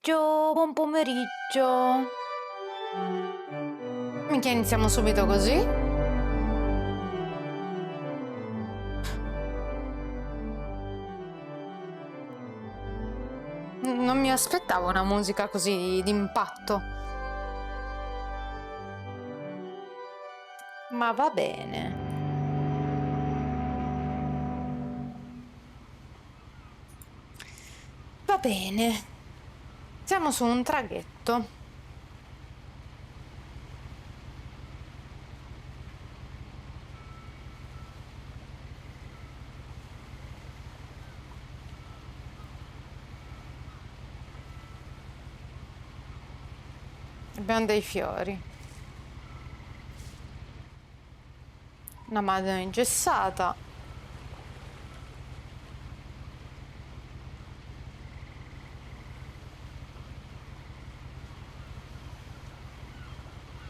pomeriggio, buon pomeriggio. Minchia, iniziamo subito così? Non mi aspettavo una musica così d'impatto. Ma va bene. Va bene. Siamo su un traghetto. Abbiamo dei fiori. Una Madonna ingessata.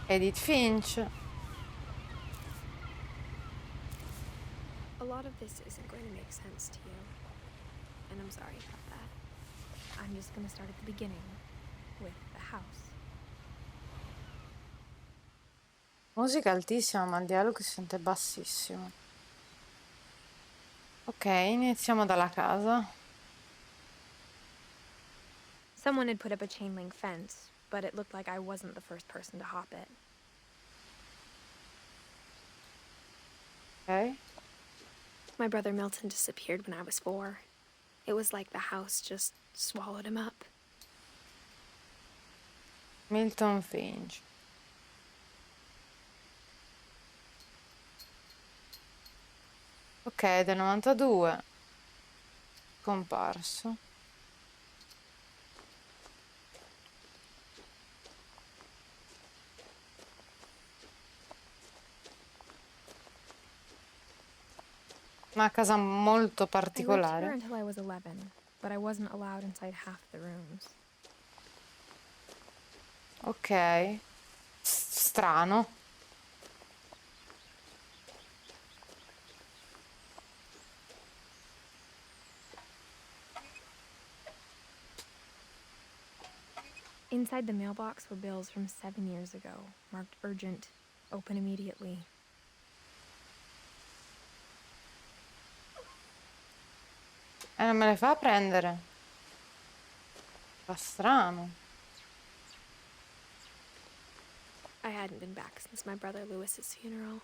Edith Finch. A lot of this isn't going to make sense to you, and I'm sorry about that. I'm just going to start at the beginning, with the house. Musica altissima, ma il dialogo si sente bassissimo. Ok, iniziamo dalla casa. Someone had put up a chain link fence, but it looked like I wasn't the first person to hop it. Ok. My brother Milton disappeared when I was 4. It was like the house just swallowed him up. Milton Finch. Ok, del 92. Comparso. Una casa molto I lived here particolare. until I was 11, but I wasn't allowed inside half the rooms. Ok. Strano. Inside the mailbox were bills from 7 years ago, marked urgent, open immediately. E non me le fa prendere. Fa strano. I hadn't been back since my brother Lewis's funeral.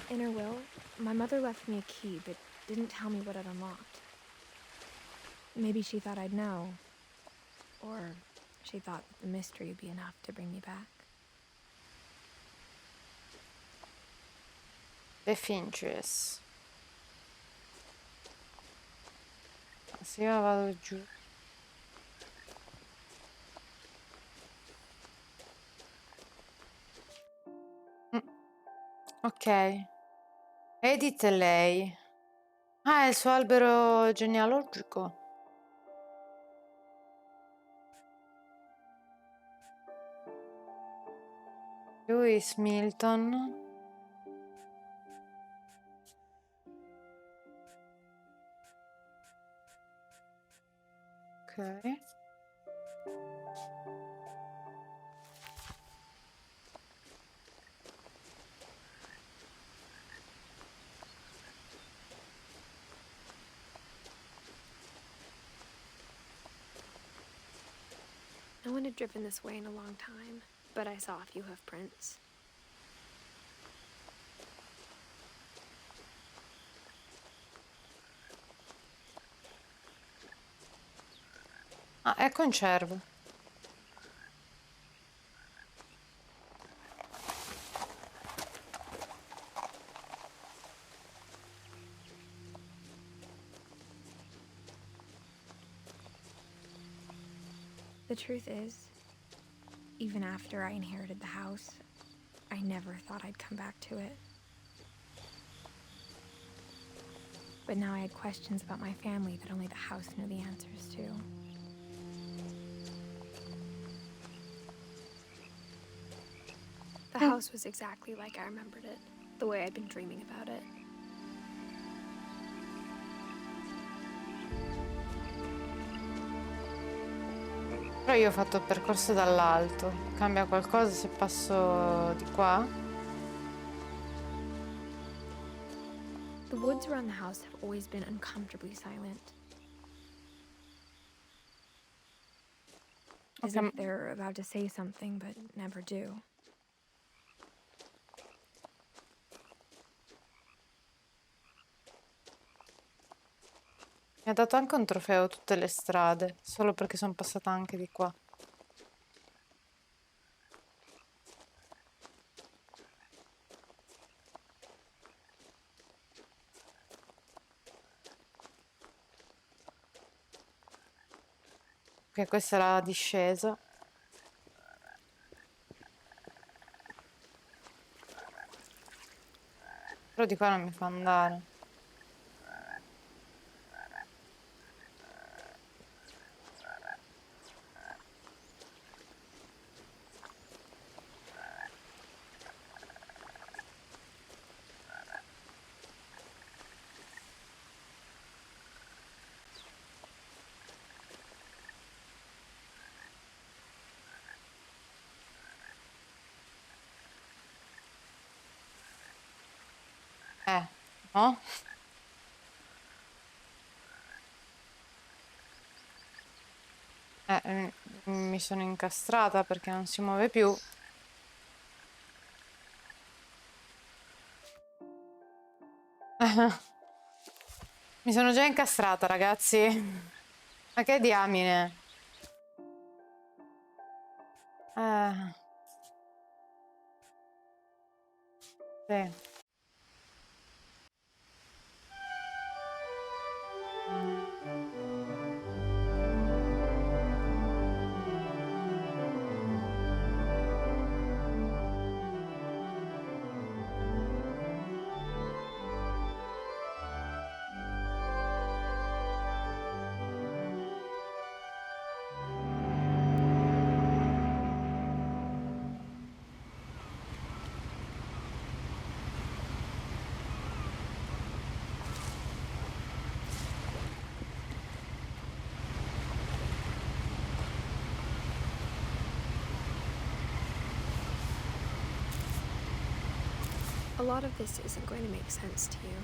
In her will, my mother left me a key, but didn't tell me what it unlocked. Maybe she thought I'd know. Or she thought that the mystery would be enough to bring me back. The Finches. Se io vado giù. Ok. Edith è lei. Ah, è il suo albero genealogico. Lewis Milton. Ok. No one had driven this way in a long time, but I saw a few hoof prints. Ah, è concervo. The truth is, even after I inherited the house, I never thought I'd come back to it. But now I had questions about my family that only the house knew the answers to. The house was exactly like I remembered it, the way I'd been dreaming about it. Però io ho fatto il percorso dall'alto. Cambia qualcosa se passo di qua? The woods around the house have always been uncomfortably silent. As Ok, if they're about to say something, but never do. mi ha dato anche un trofeo tutte le strade, solo perché sono passata anche di qua. Ok, questa è la discesa. Però di qua non mi fa andare. No? Mi sono incastrata perché non si muove più. Mi sono già incastrata, ragazzi. Ma che diamine. Sì. A lot of this isn't going to make sense to you,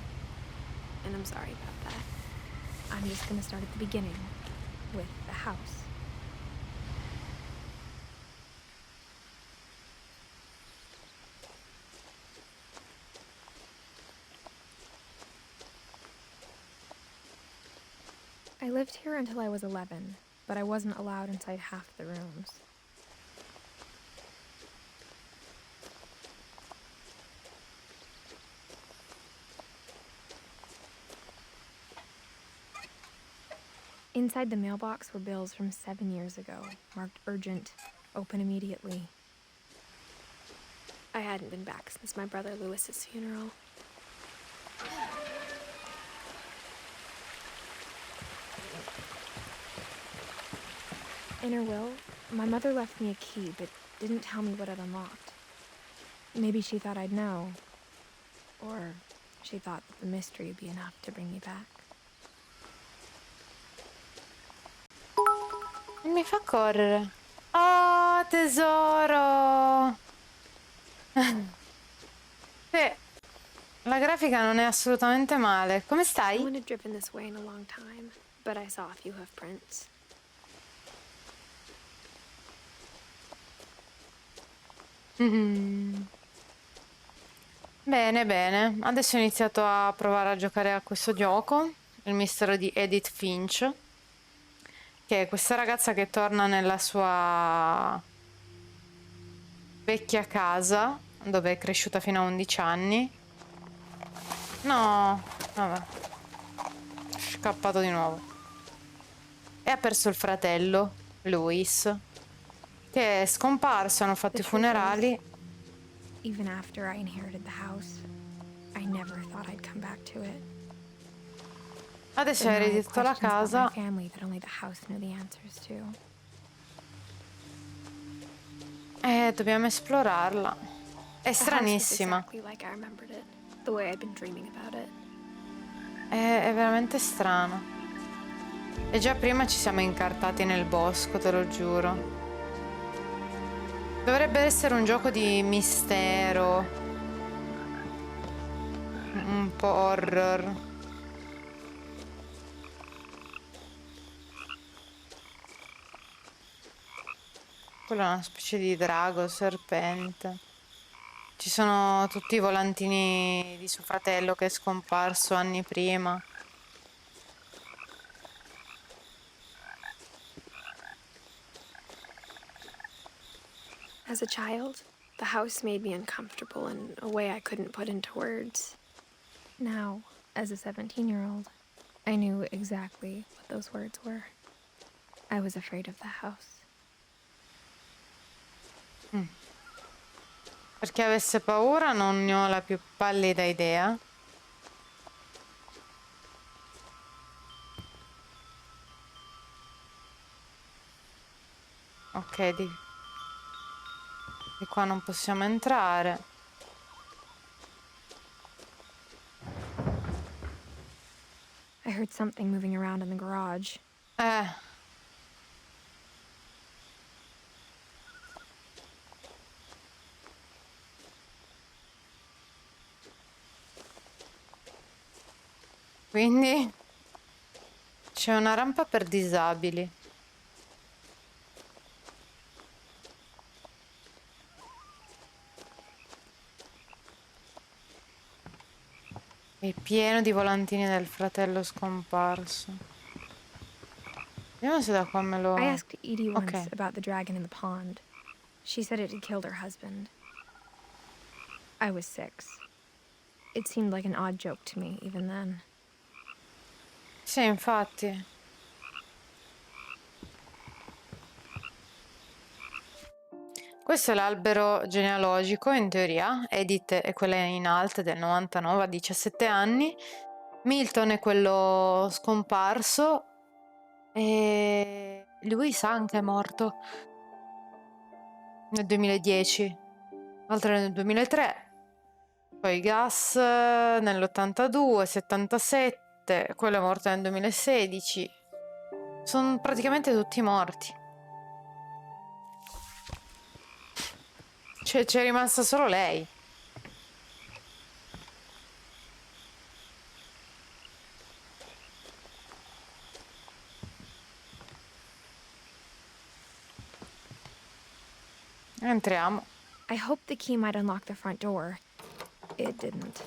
and I'm sorry about that. I'm just going to start at the beginning, with the house. I lived here until I was 11, but I wasn't allowed inside half the rooms. Inside the mailbox were bills from 7 years ago, marked urgent, open immediately. I hadn't been back since my brother Lewis's funeral. In her will, my mother left me a key, but didn't tell me what it unlocked. Maybe she thought I'd know, or she thought that the mystery would be enough to bring me back. Mi fa correre. Oh, tesoro! Sì, la grafica non è assolutamente male. Come I stai? wouldn't have driven this way in a long time, but I saw a few hoof prints. Bene, bene. Adesso ho iniziato a provare a giocare a questo gioco, il mistero di Edith Finch, che è questa ragazza che torna nella sua vecchia casa, dove è cresciuta fino a 11 anni. No, vabbè. Scappato di nuovo. E ha perso il fratello, Louis, che è scomparso, hanno fatto The i truth is, funerali. even after I inherited the house, I never thought I'd come back to it. Adesso But hai now I have ereditato la questions about my casa. family that only the house knew the answers to. Dobbiamo esplorarla. È The house was stranissima. exactly like I remembered it, the way I'd been dreaming about it. È veramente strano. E già prima ci siamo incartati nel bosco, te lo giuro. Dovrebbe essere un gioco di mistero, un po' horror. Quello è una specie di drago, serpente. Ci sono tutti i volantini di suo fratello che è scomparso anni prima. As a child, the house made me uncomfortable in a way I couldn't put into words. Now, as a 17-year-old, I knew exactly what those words were. I was afraid of the house. Perché avesse paura non ne ho la più pallida idea. Ok, di qua non possiamo entrare. I heard something moving around in the garage. Eh. Quindi c'è una rampa per disabili. È pieno di volantini del fratello scomparso. Vediamo se da qua me lo... I asked Edie once Ok. about the dragon in the pond. She said it had killed her husband. I was 6. It seemed like an odd joke to me, even then. Sì, infatti. Questo è l'albero genealogico, in teoria. Edith è quella in alto del 99, a 17 anni. Milton è quello scomparso. E lui sa anche è morto nel 2010, l'altro nel 2003. Poi Gus nell'82, 77, quello è morto nel 2016. Sono praticamente tutti morti. C'è rimasta solo lei. Entriamo. I hoped the key might unlock the front door. It didn't.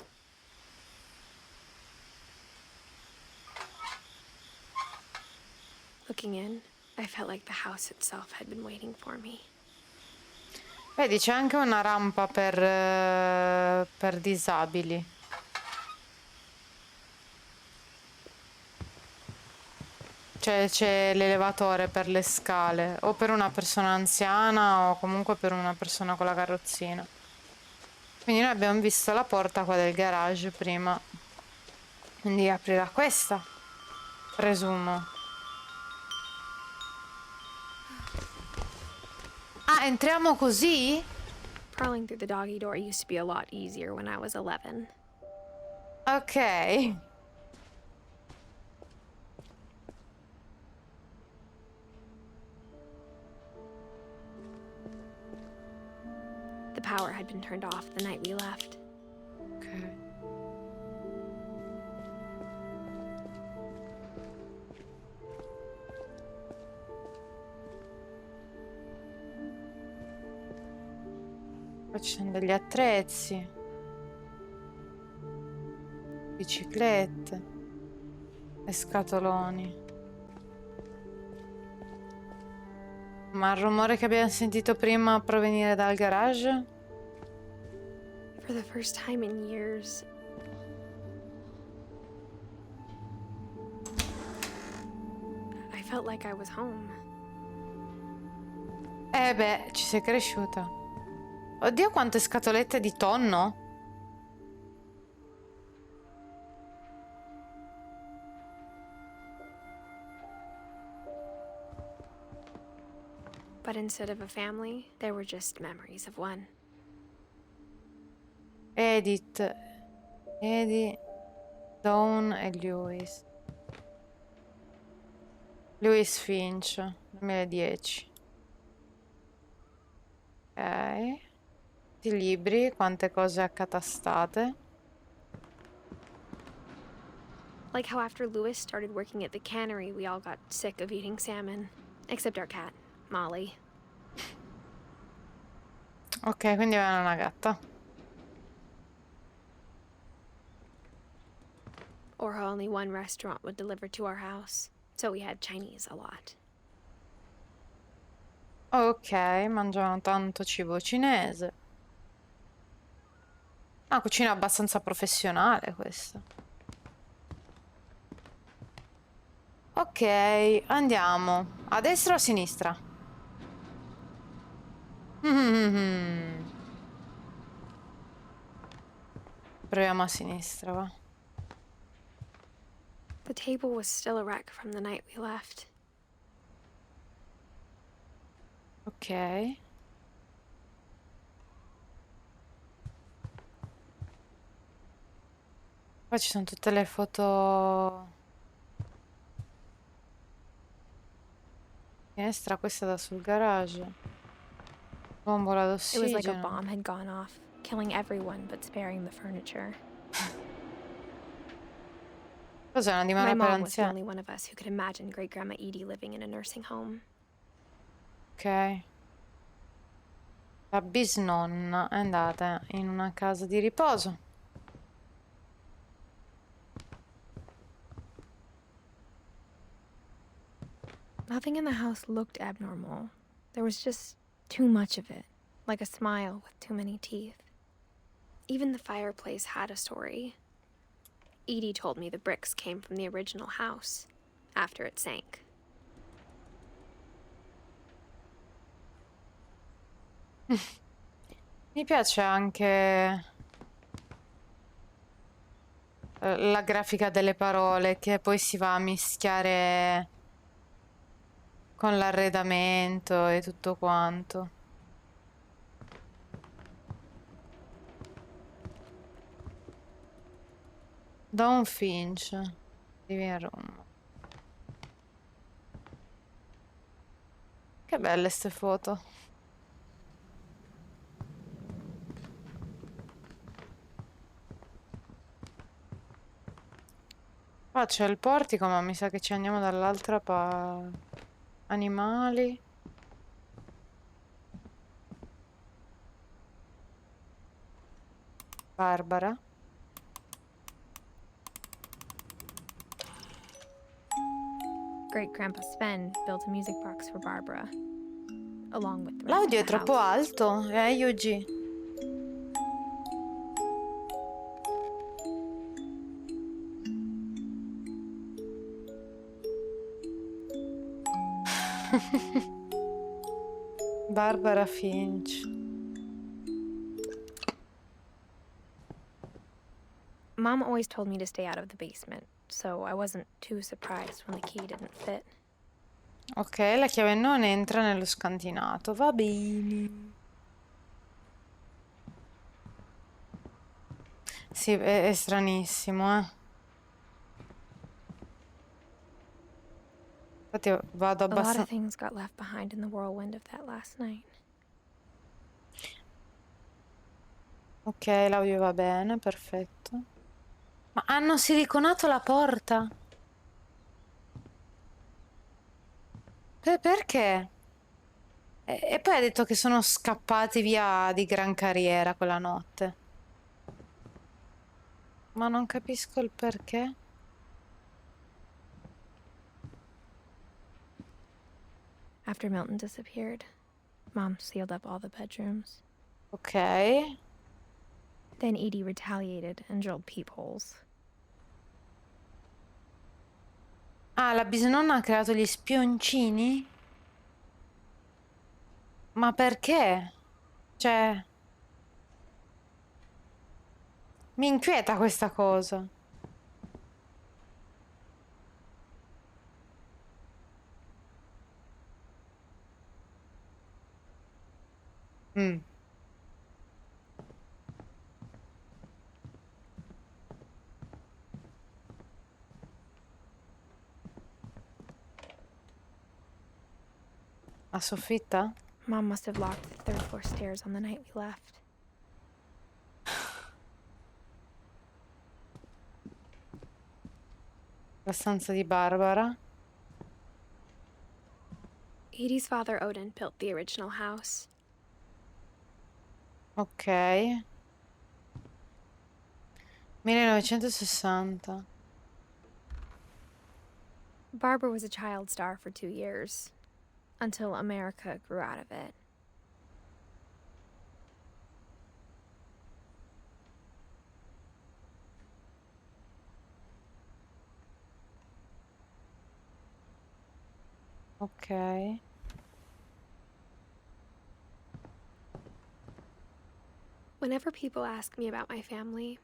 Looking in, I felt like the house itself had been waiting for me. Vedi, c'è anche una rampa per disabili. C'è l'elevatore per le scale, o per una persona anziana o comunque per una persona con la carrozzina. Quindi noi abbiamo visto la porta qua del garage prima. Quindi aprirà questa, presumo. Ah, entriamo così? Crawling through the doggy door used to be a lot easier when I was 11. Ok. The power had been turned off the night we left. Ok. Poi ci sono degli attrezzi. Biciclette. E scatoloni. Ma il rumore che abbiamo sentito prima provenire dal garage? For the first time in years, I felt like I was home. Beh, ci sei cresciuta. Oddio, quante scatolette di tonno! But instead of a family, there were just memories of one. Edith, Eddie, Dawn e Lewis. Lewis Finch, 2010. Ok. Tutti i libri, quante cose accatastate. Like how after Lewis started working at the cannery, we all got sick of eating salmon. Except our cat, Molly. Ok, quindi avevano una gatta. Or how only one restaurant would deliver to our house. So we had Chinese a lot. Ok, mangiavano tanto cibo cinese. Una cucina abbastanza professionale questa. Ok, andiamo. A destra o a sinistra? Proviamo a sinistra, va. The table was still a wreck from the night we left. Ok. Qua ci sono tutte le foto. Finestra, questa da sul garage. Bombola It was like a d'ossigeno. bomb had gone off, killing everyone but sparing the furniture. Cos'è, una My dimora per mom was the anziani? only one of us who could imagine Great Grandma Edie living in a nursing home. Ok. La bisnonna è andata in una casa di riposo. Nothing in the house looked abnormal. There was just too much of it, like a smile with too many teeth. Even the fireplace had a story. Edie told me the bricks came from the original house, after it sank. Mi piace anche la grafica delle parole che poi si va a mischiare con l'arredamento e tutto quanto. Dawn Finch, Living Room. Che belle ste foto. Qua c'è il portico, ma mi sa che ci andiamo dall'altra parte. Animali. Barbara. Great Grandpa Sven built a music box for Barbara, along with the rest of L'audio è the troppo house. alto, Yugi. Barbara Finch. Mom always told me to stay out of the basement, so I wasn't too surprised when the key didn't fit. Ok, la chiave non entra nello scantinato. Va bene. Sì, è stranissimo, eh. Infatti vado A lot of abbastanza... things got left behind in the whirlwind of that last night. Ok, l'audio va bene, perfetto. Ma hanno siliconato la porta? Perché? E poi ha detto che sono scappati via di gran carriera quella notte. Ma non capisco il perché. After Milton disappeared, Mom sealed up all the bedrooms. Ok. Then Edie retaliated and drilled peepholes. Ah, la bisnonna ha creato gli spioncini? Ma perché? Cioè, mi inquieta questa cosa. Mm. La soffitta? Mom must have locked the third floor stairs on the night we left. La stanza di Barbara? Edie's father, Odin, built the original house. Ok. 1960. Barbara was a child star for 2 years, until America grew out of it. Ok. Whenever people ask me about my family,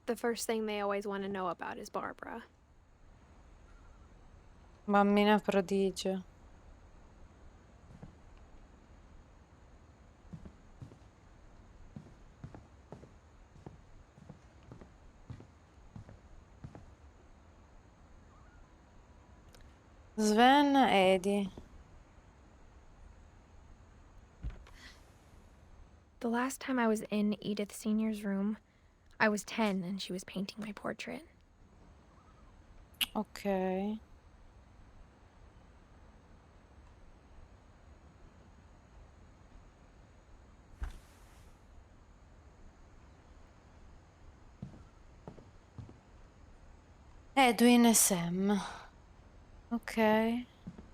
the first thing they always want to know about is Barbara. Bambina prodigio. Sven e Eddie. The last time I was in Edith Sr.'s room, I was 10 and she was painting my portrait. Ok. Edwin e Sam. Ok.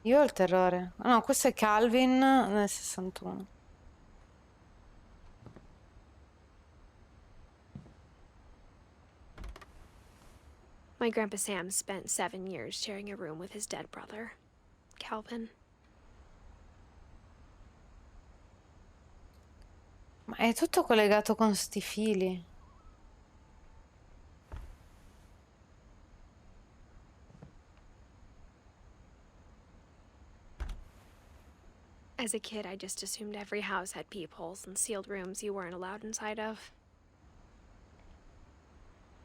Io ho il terrore. No, questo è Calvin nel 61. My Grandpa Sam spent 7 years sharing a room with his dead brother, Calvin. Ma è tutto collegato con sti fili. As a kid, I just assumed every house had peepholes and sealed rooms you weren't allowed inside of.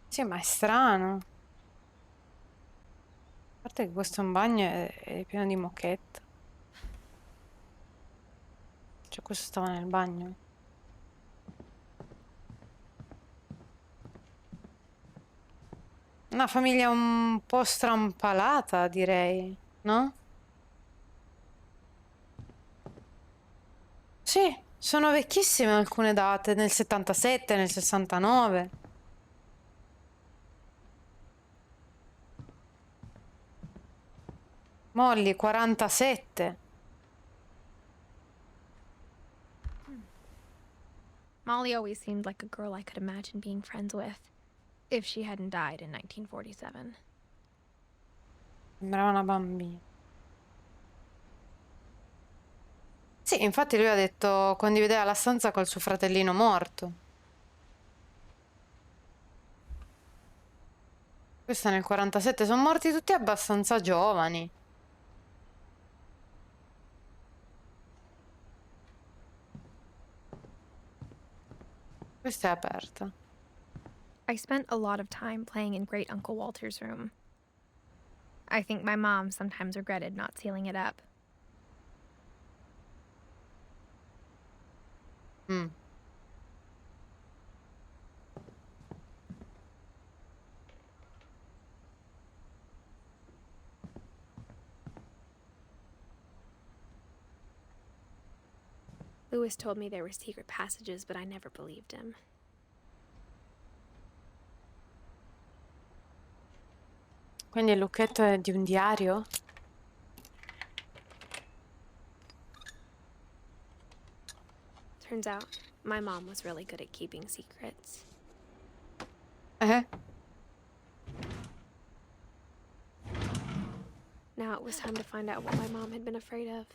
Sì, ma è strano. A parte che questo è un bagno è pieno di moquette. Cioè, questo stava nel bagno. Una famiglia un po' strampalata, direi, no? Sì, sono vecchissime alcune date, nel 77, nel 69. Molly, 47. Molly always seemed like a girl I could imagine being friends with, if she hadn't died in 1947. Sembrava una bambina. Sì, infatti lui ha detto condivideva la stanza col suo fratellino morto. Questo è nel 47, sono morti tutti abbastanza giovani. Questa è aperta. I spent a lot of time playing in Great Uncle Walter's room. I think my mom sometimes regretted not sealing it up. Lewis told me there were secret passages, but I never believed him. Quindi il lucchetto è di un diario? Turns out, my mom was really good at keeping secrets. Now it was time to find out what my mom had been afraid of.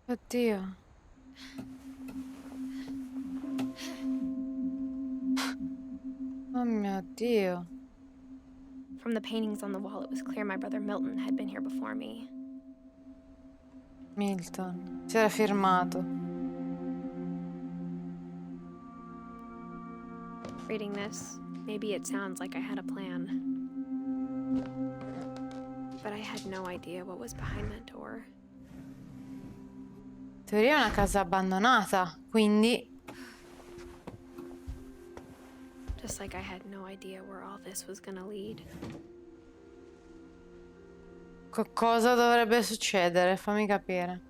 Oddio. Oh mio Dio. From the paintings on the wall, it was clear my brother Milton had been here before me. Milton. Si era firmato. Reading this, maybe it sounds like I had a plan. But I had no idea what was behind that door. teoria è una casa abbandonata, quindi... Just like I had no idea where all this was gonna lead. Cosa dovrebbe succedere? Fammi capire.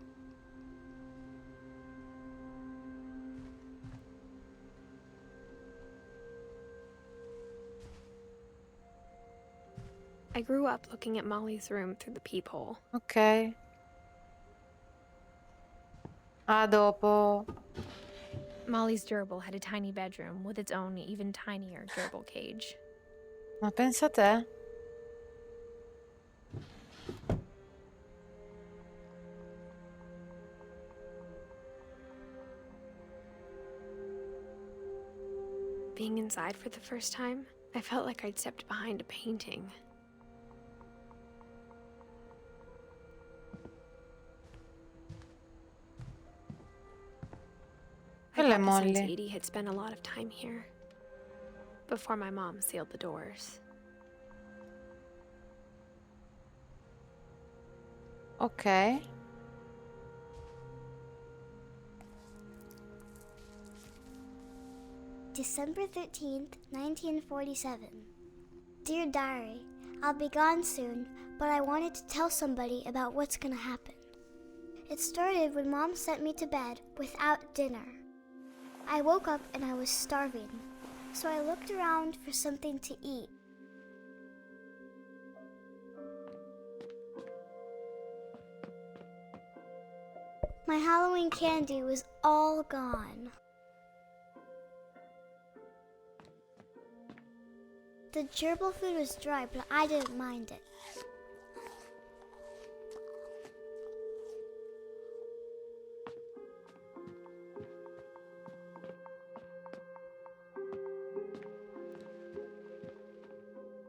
I grew up looking at Molly's room through the peephole. Ok. A dopo. Molly's gerbil had a tiny bedroom with its own even tinier gerbil cage. Ma pensa te. Being inside for the first time, I felt like I'd stepped behind a painting. I Quella è got the sense Molly. Edie had spent a lot of time here before my mom sealed the doors. Ok. December 13th, 1947. Dear Diary, I'll be gone soon, but I wanted to tell somebody about what's gonna happen. It started when Mom sent me to bed without dinner. I woke up and I was starving, so I looked around for something to eat. My Halloween candy was all gone. The gerbil food was dry, but I didn't mind it.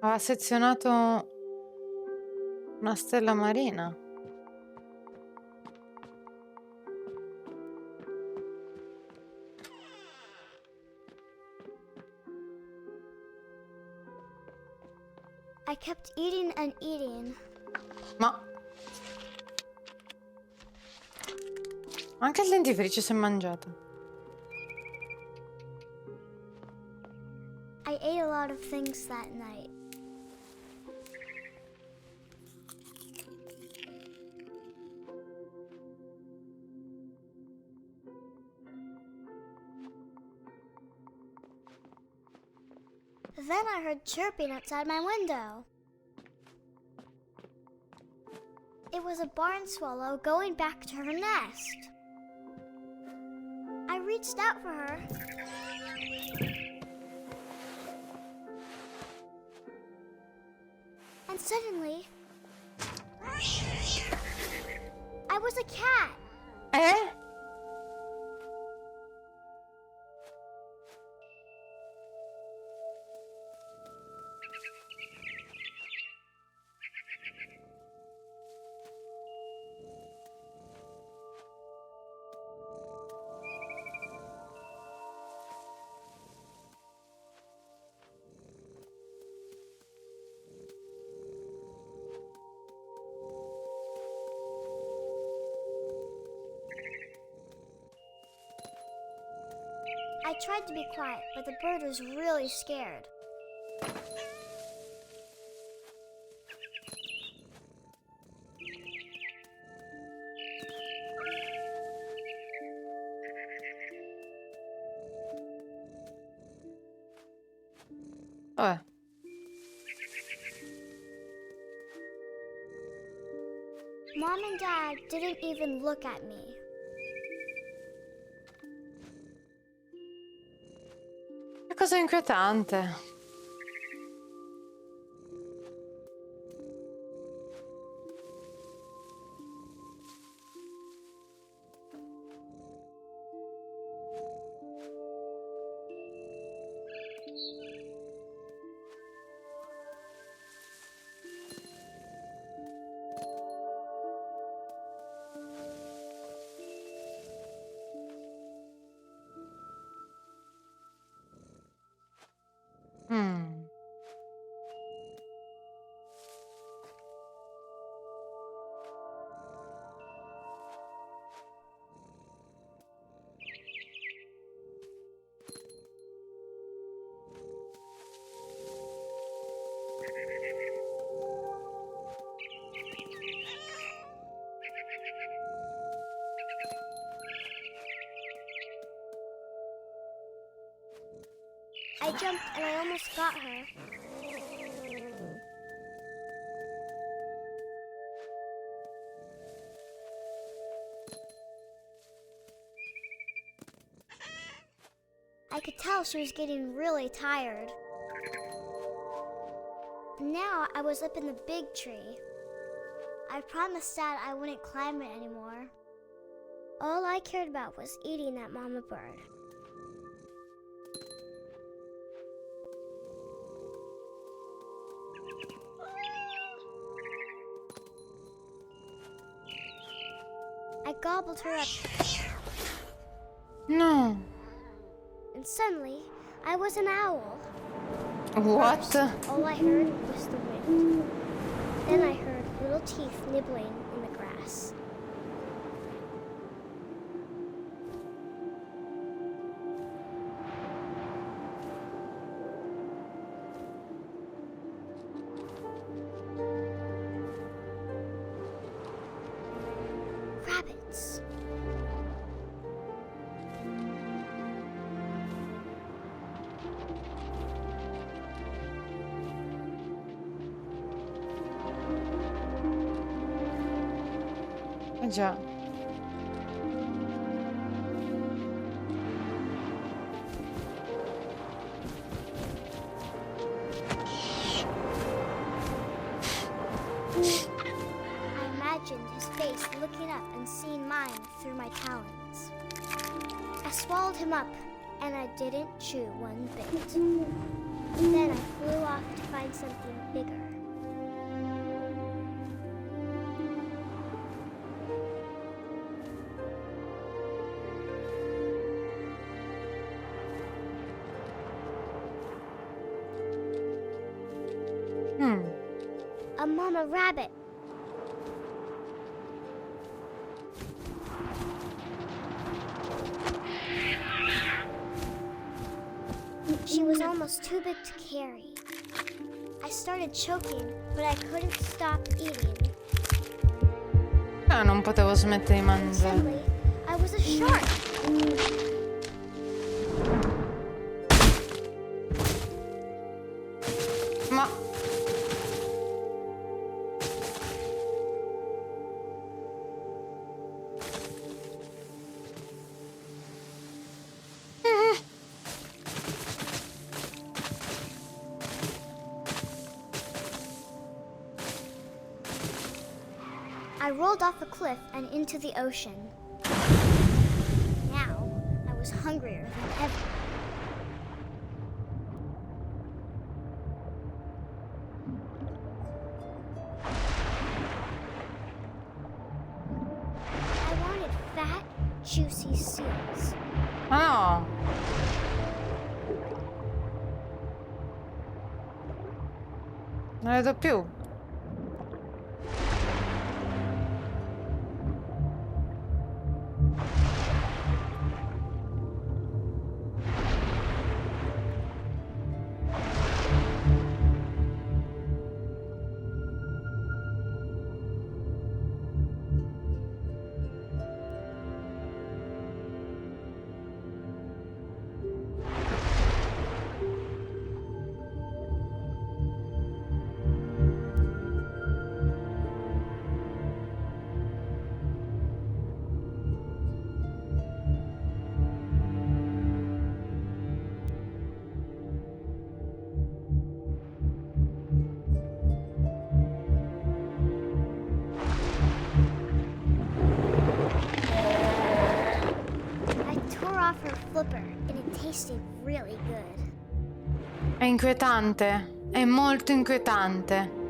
Aveva sezionato una stella marina. I kept eating and eating. Ma... Anche il dentifricio si è mangiato. I ate a lot of things that night. Then I heard chirping outside my window. It was a barn swallow going back to her nest. I reached out for her. And suddenly, I was a cat. Eh? I tried to be quiet, but the bird was really scared. Vabbè. Mom and Dad didn't even look at me. Che cosa inquietante. I jumped and I almost got her. I could tell she was getting really tired. Now I was up in the big tree. I promised Dad I wouldn't climb it anymore. All I cared about was eating that mama bird. I gobbled her up, No. and suddenly I was an owl. What? First, all I heard was the wind. Then I heard little teeth nibbling in the grass. Rabbits. Eh già. I imagined his face looking up and seeing mine through my talons. I swallowed him up, and I didn't chew one bit. Then I flew off to find something bigger. A mama rabbit. She was almost too big to carry. I started choking, but I couldn't stop eating. Non potevo smettere di mangiare. Suddenly, I was a shark. Ma... I rolled off a cliff and into the ocean. Now, I was hungrier than ever. I wanted fat, juicy seals. Ah no! Non vedo più. flipper, and it tasted really good. È inquietante, è molto inquietante.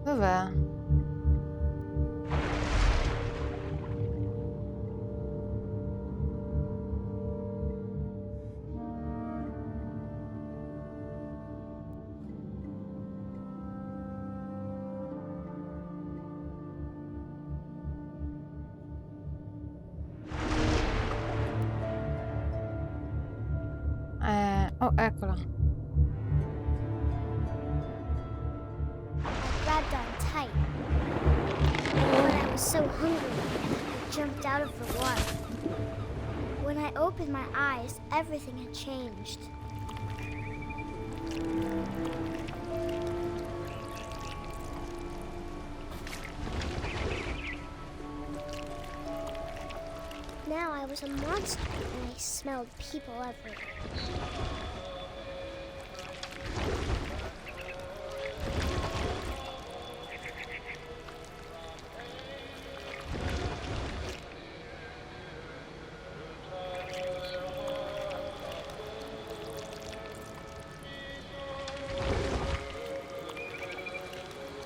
Dov'è? Oh, eccola. I grabbed on tight. But I was so hungry, I jumped out of the water. When I opened my eyes, everything had changed. Now I was a monster, and I smelled people everywhere.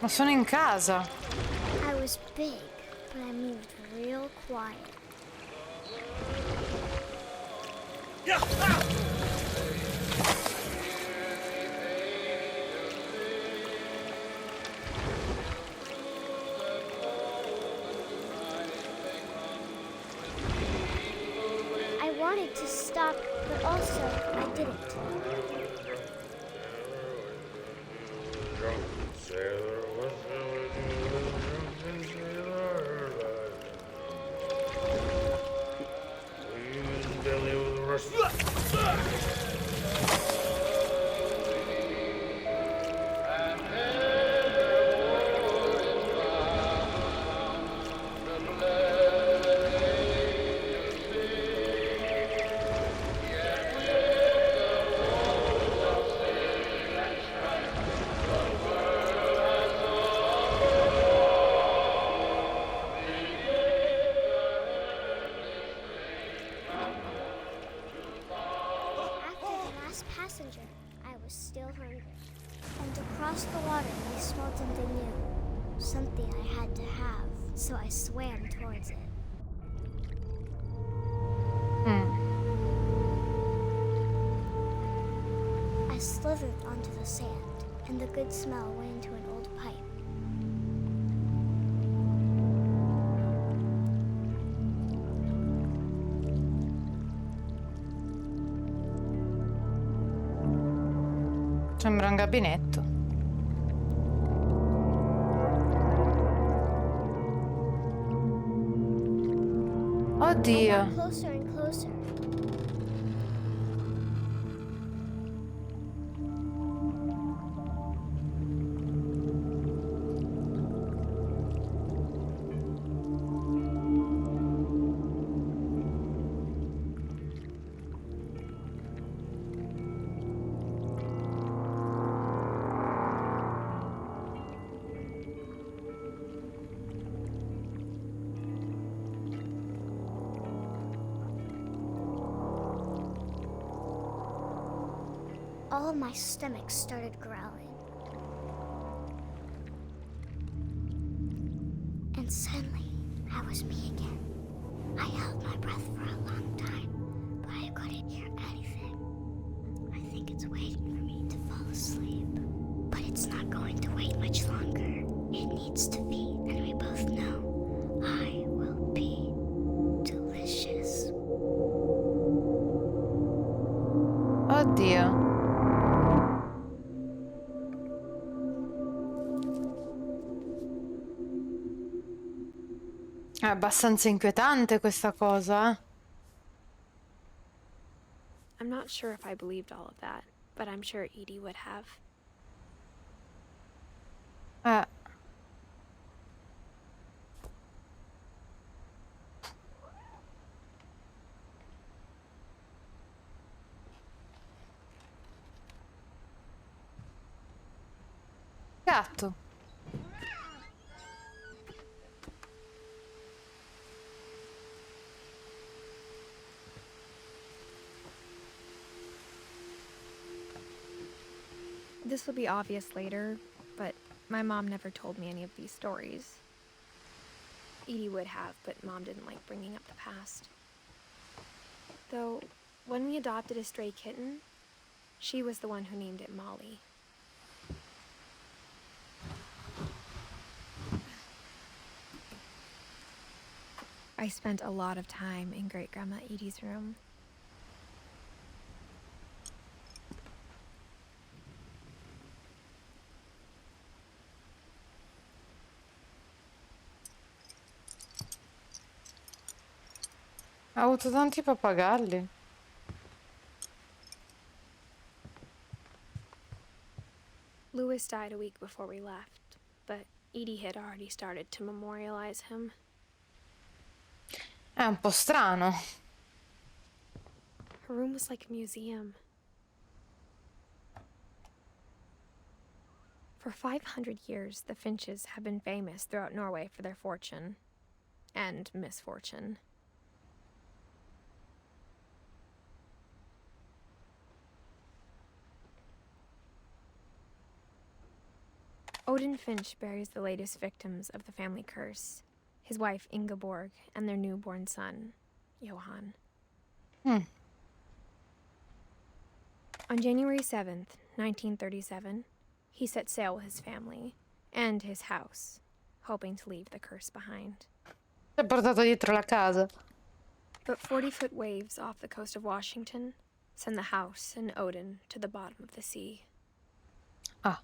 Ma sono in casa. I was big, but I moved real quiet. I wanted to stop, but also I didn't. Passenger, I was still hungry. And across the water, I smelled something new. Something I had to have, so I swam towards it. I slithered onto the sand, and the good smell went into an old pipe. Sembra un gabinetto. I Oddio. got closer and closer. All of my stomach started growling. And suddenly, I was me again. I held my breath for a long time, but I couldn't hear anything. I think it's waiting for me to fall asleep. But it's not going to wait much longer. It needs to be, and we both know I will be delicious. Oddio. È abbastanza inquietante questa cosa, I'm not sure if I believed all of that, but I'm sure Edie would have. eh. Gatto. This will be obvious later, but my mom never told me any of these stories. Edie would have, but Mom didn't like bringing up the past. Though, when we adopted a stray kitten, she was the one who named it Molly. I spent a lot of time in Great-Grandma Edie's room. Ha avuto tanti pappagalli. Louis died a week before we left, but Edie had already started to memorialize him. È un po' strano. Her room was like a museum. For 500 years, the Finches have been famous throughout Norway for their fortune and misfortune. Odin Finch buries the latest victims of the family curse, his wife Ingeborg and their newborn son, Johan. On January 7th, 1937, he set sail with his family and his house, hoping to leave the curse behind. Si è portato dietro la casa. But 40-foot waves off the coast of Washington send the house and Odin to the bottom of the sea. Ah.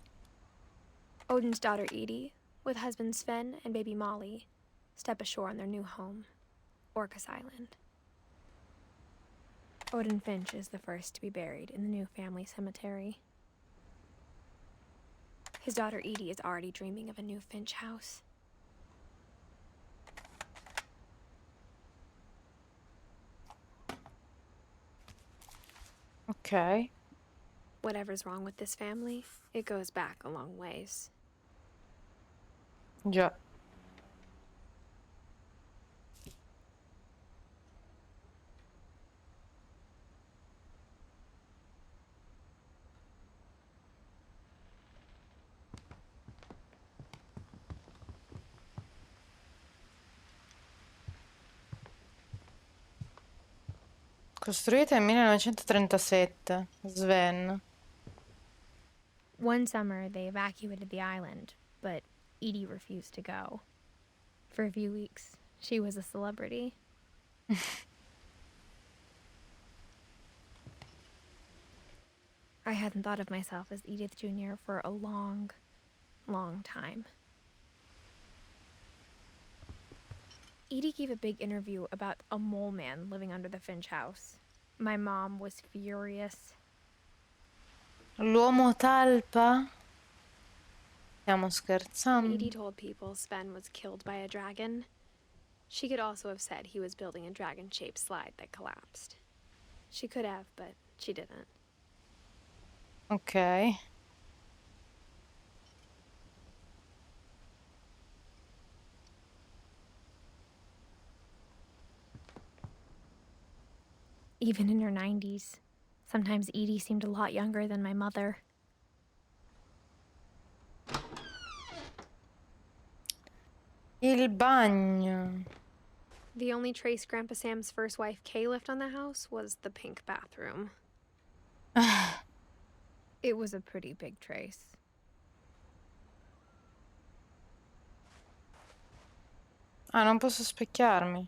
Odin's daughter Edie, with husband Sven and baby Molly, step ashore on their new home, Orcas Island. Odin Finch is the first to be buried in the new family cemetery. His daughter Edie is already dreaming of a new Finch house. Ok. Whatever's wrong with this family, it goes back a long ways. Già. Costruita nel 1937. Sven. One summer, they evacuated the island, but Edie refused to go. For a few weeks, she was a celebrity. I hadn't thought of myself as Edith Jr. for a long, long time. Edie gave a big interview about a mole man living under the Finch house. My mom was furious. L'uomo talpa? Stiamo When scherzando. Edie told people Sven was killed by a dragon, she could also have said he was building a dragon-shaped slide that collapsed. She could have, but she didn't. Ok. Even in her 90s, sometimes Edie seemed a lot younger than my mother. Il bagno. The only trace Grandpa Sam's first wife Kay left on the house was the pink bathroom. It was a pretty big trace. Ah, non posso specchiarmi.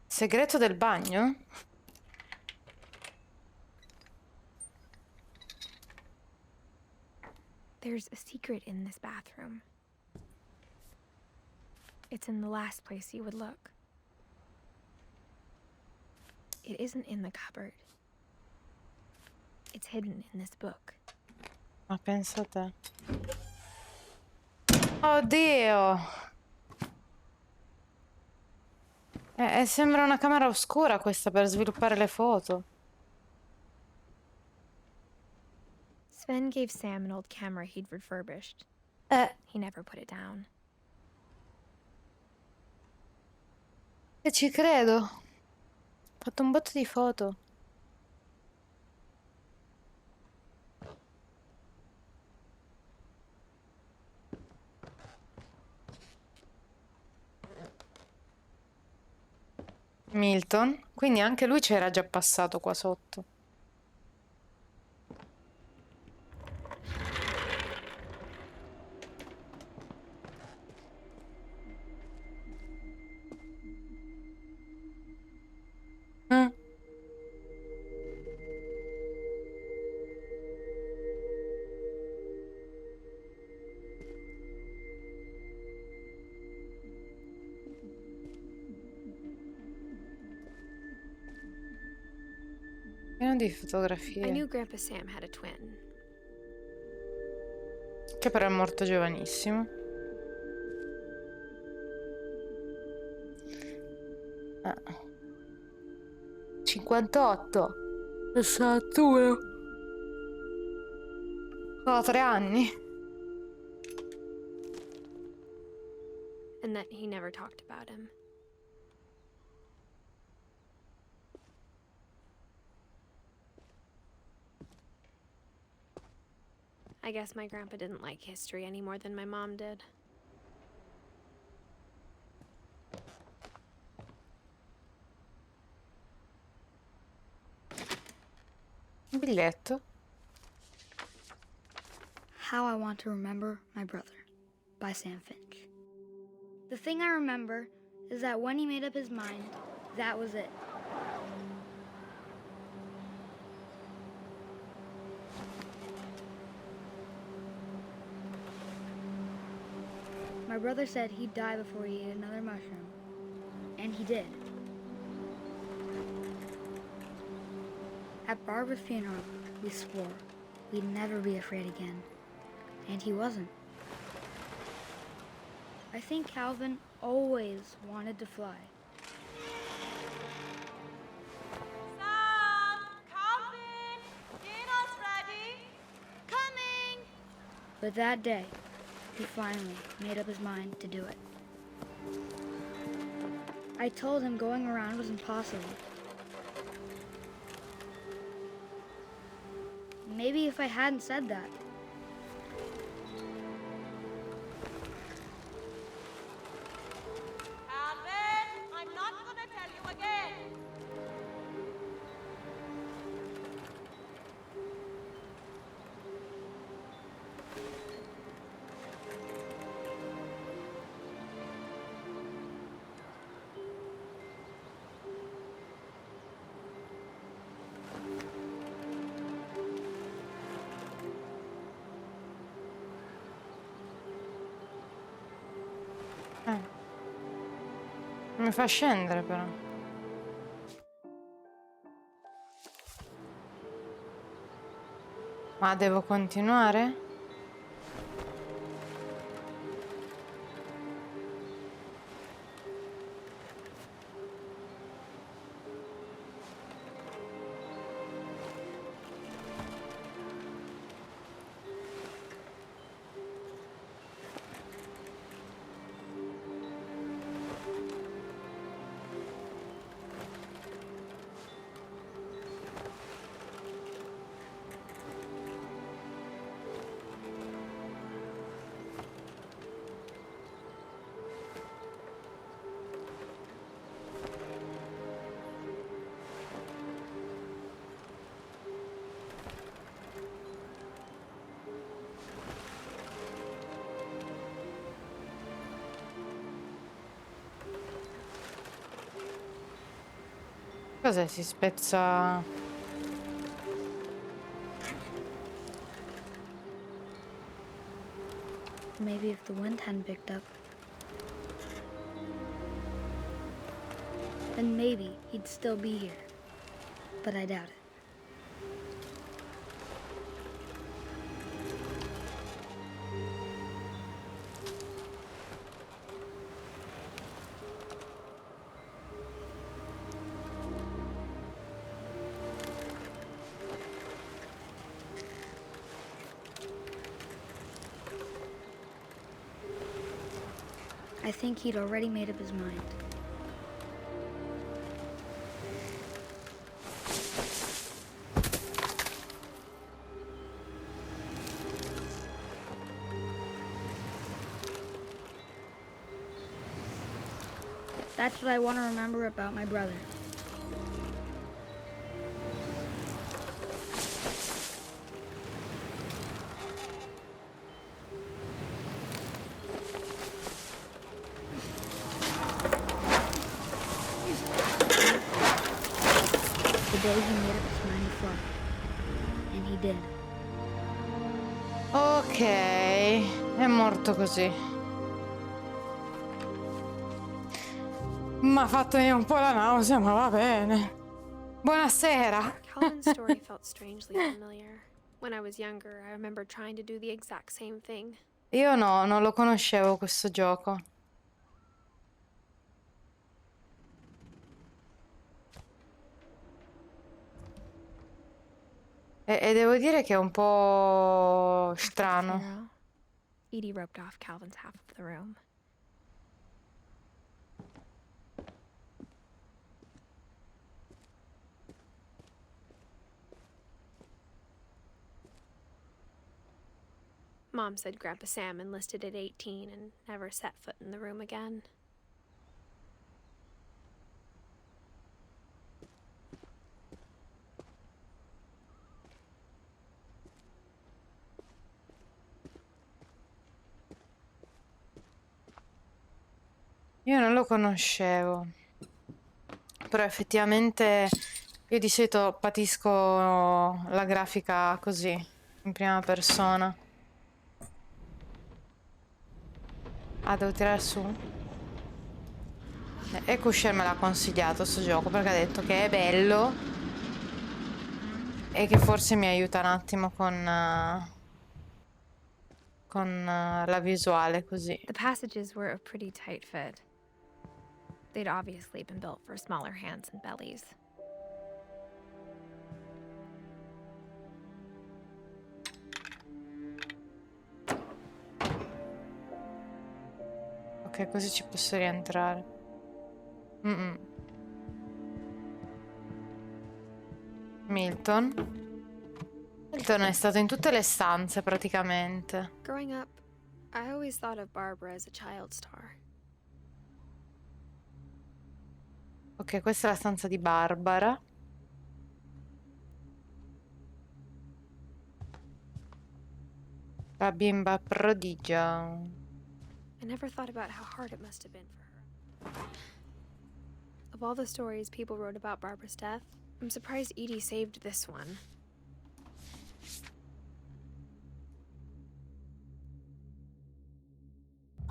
Segreto del bagno? There's a secret in this bathroom. It's in the last place you would look. It isn't in the cupboard. It's hidden in this book. Ma pensa a te. Oddio! Sembra una camera oscura questa per sviluppare le foto. Sven gave Sam an old camera he'd refurbished. He never put it down. E ci credo. Ho fatto un botto di foto. Milton. Quindi anche lui c'era già passato qua sotto. di I knew fotografie. Grandpa Sam had a twin. Che però è morto giovanissimo. 58. 61. Ho 3 anni. And that he never talked about him. I guess my grandpa didn't like history any more than my mom did. Un biglietto. How I Want to Remember My Brother by Sam Finch. The thing I remember is that when he made up his mind, that was it. My brother said he'd die before he ate another mushroom, and he did. At Barbara's funeral, we swore we'd never be afraid again, and he wasn't. I think Calvin always wanted to fly. Sam! Calvin! Dinner's ready! Coming! But that day, he finally made up his mind to do it. I told him going around was impossible. Maybe if I hadn't said that, Calvin! I'm not gonna tell you again! Mi fa scendere però. Ma devo continuare? Cos'è? Si spezza... maybe if the wind hadn't picked up, then maybe he'd still be here. But I doubt it. I think he'd already made up his mind. That's what I want to remember about my brother. The day he made up his mind to fly. And he did. Ok, è morto così. Mi ha fatto venire un po' la nausea, ma va bene. Buonasera. Calvin Calvin's story felt strangely familiar. When I was younger, I remember trying to do the exact same thing. Io no, non lo conoscevo questo gioco. E devo dire che è un po' After the strano. funeral, Edie roped off Calvin's half of the room. Mom said Grandpa Sam enlisted at 18 and never set foot in the room again. Io non lo conoscevo. Però effettivamente io di solito patisco la grafica così, in prima persona. Ah, devo tirare su? E Kusher me l'ha consigliato sto gioco perché ha detto che è bello e che forse mi aiuta un attimo con la visuale così. The passages were a pretty tight fit. They'd obviously been built for smaller hands and bellies. Ok, così ci posso rientrare. Milton. Milton è stato in tutte le stanze praticamente. Growing up, I always thought of Barbara as a child star. Ok, questa è la stanza di Barbara. La bimba prodigia. I never thought about how hard it must have been for her. Of all the stories people wrote about Barbara's death, I'm surprised Edie saved this one.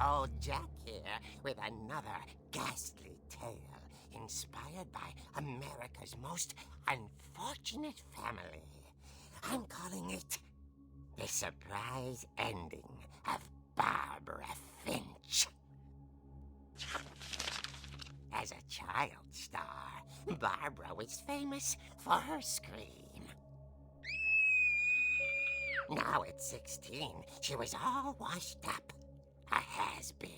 Old Jack here with another ghastly tale inspired by America's most unfortunate family. I'm calling it The Surprise Ending of Barbara Finch. As a child star, Barbara was famous for her scream. Now at 16, she was all washed up. A has-been.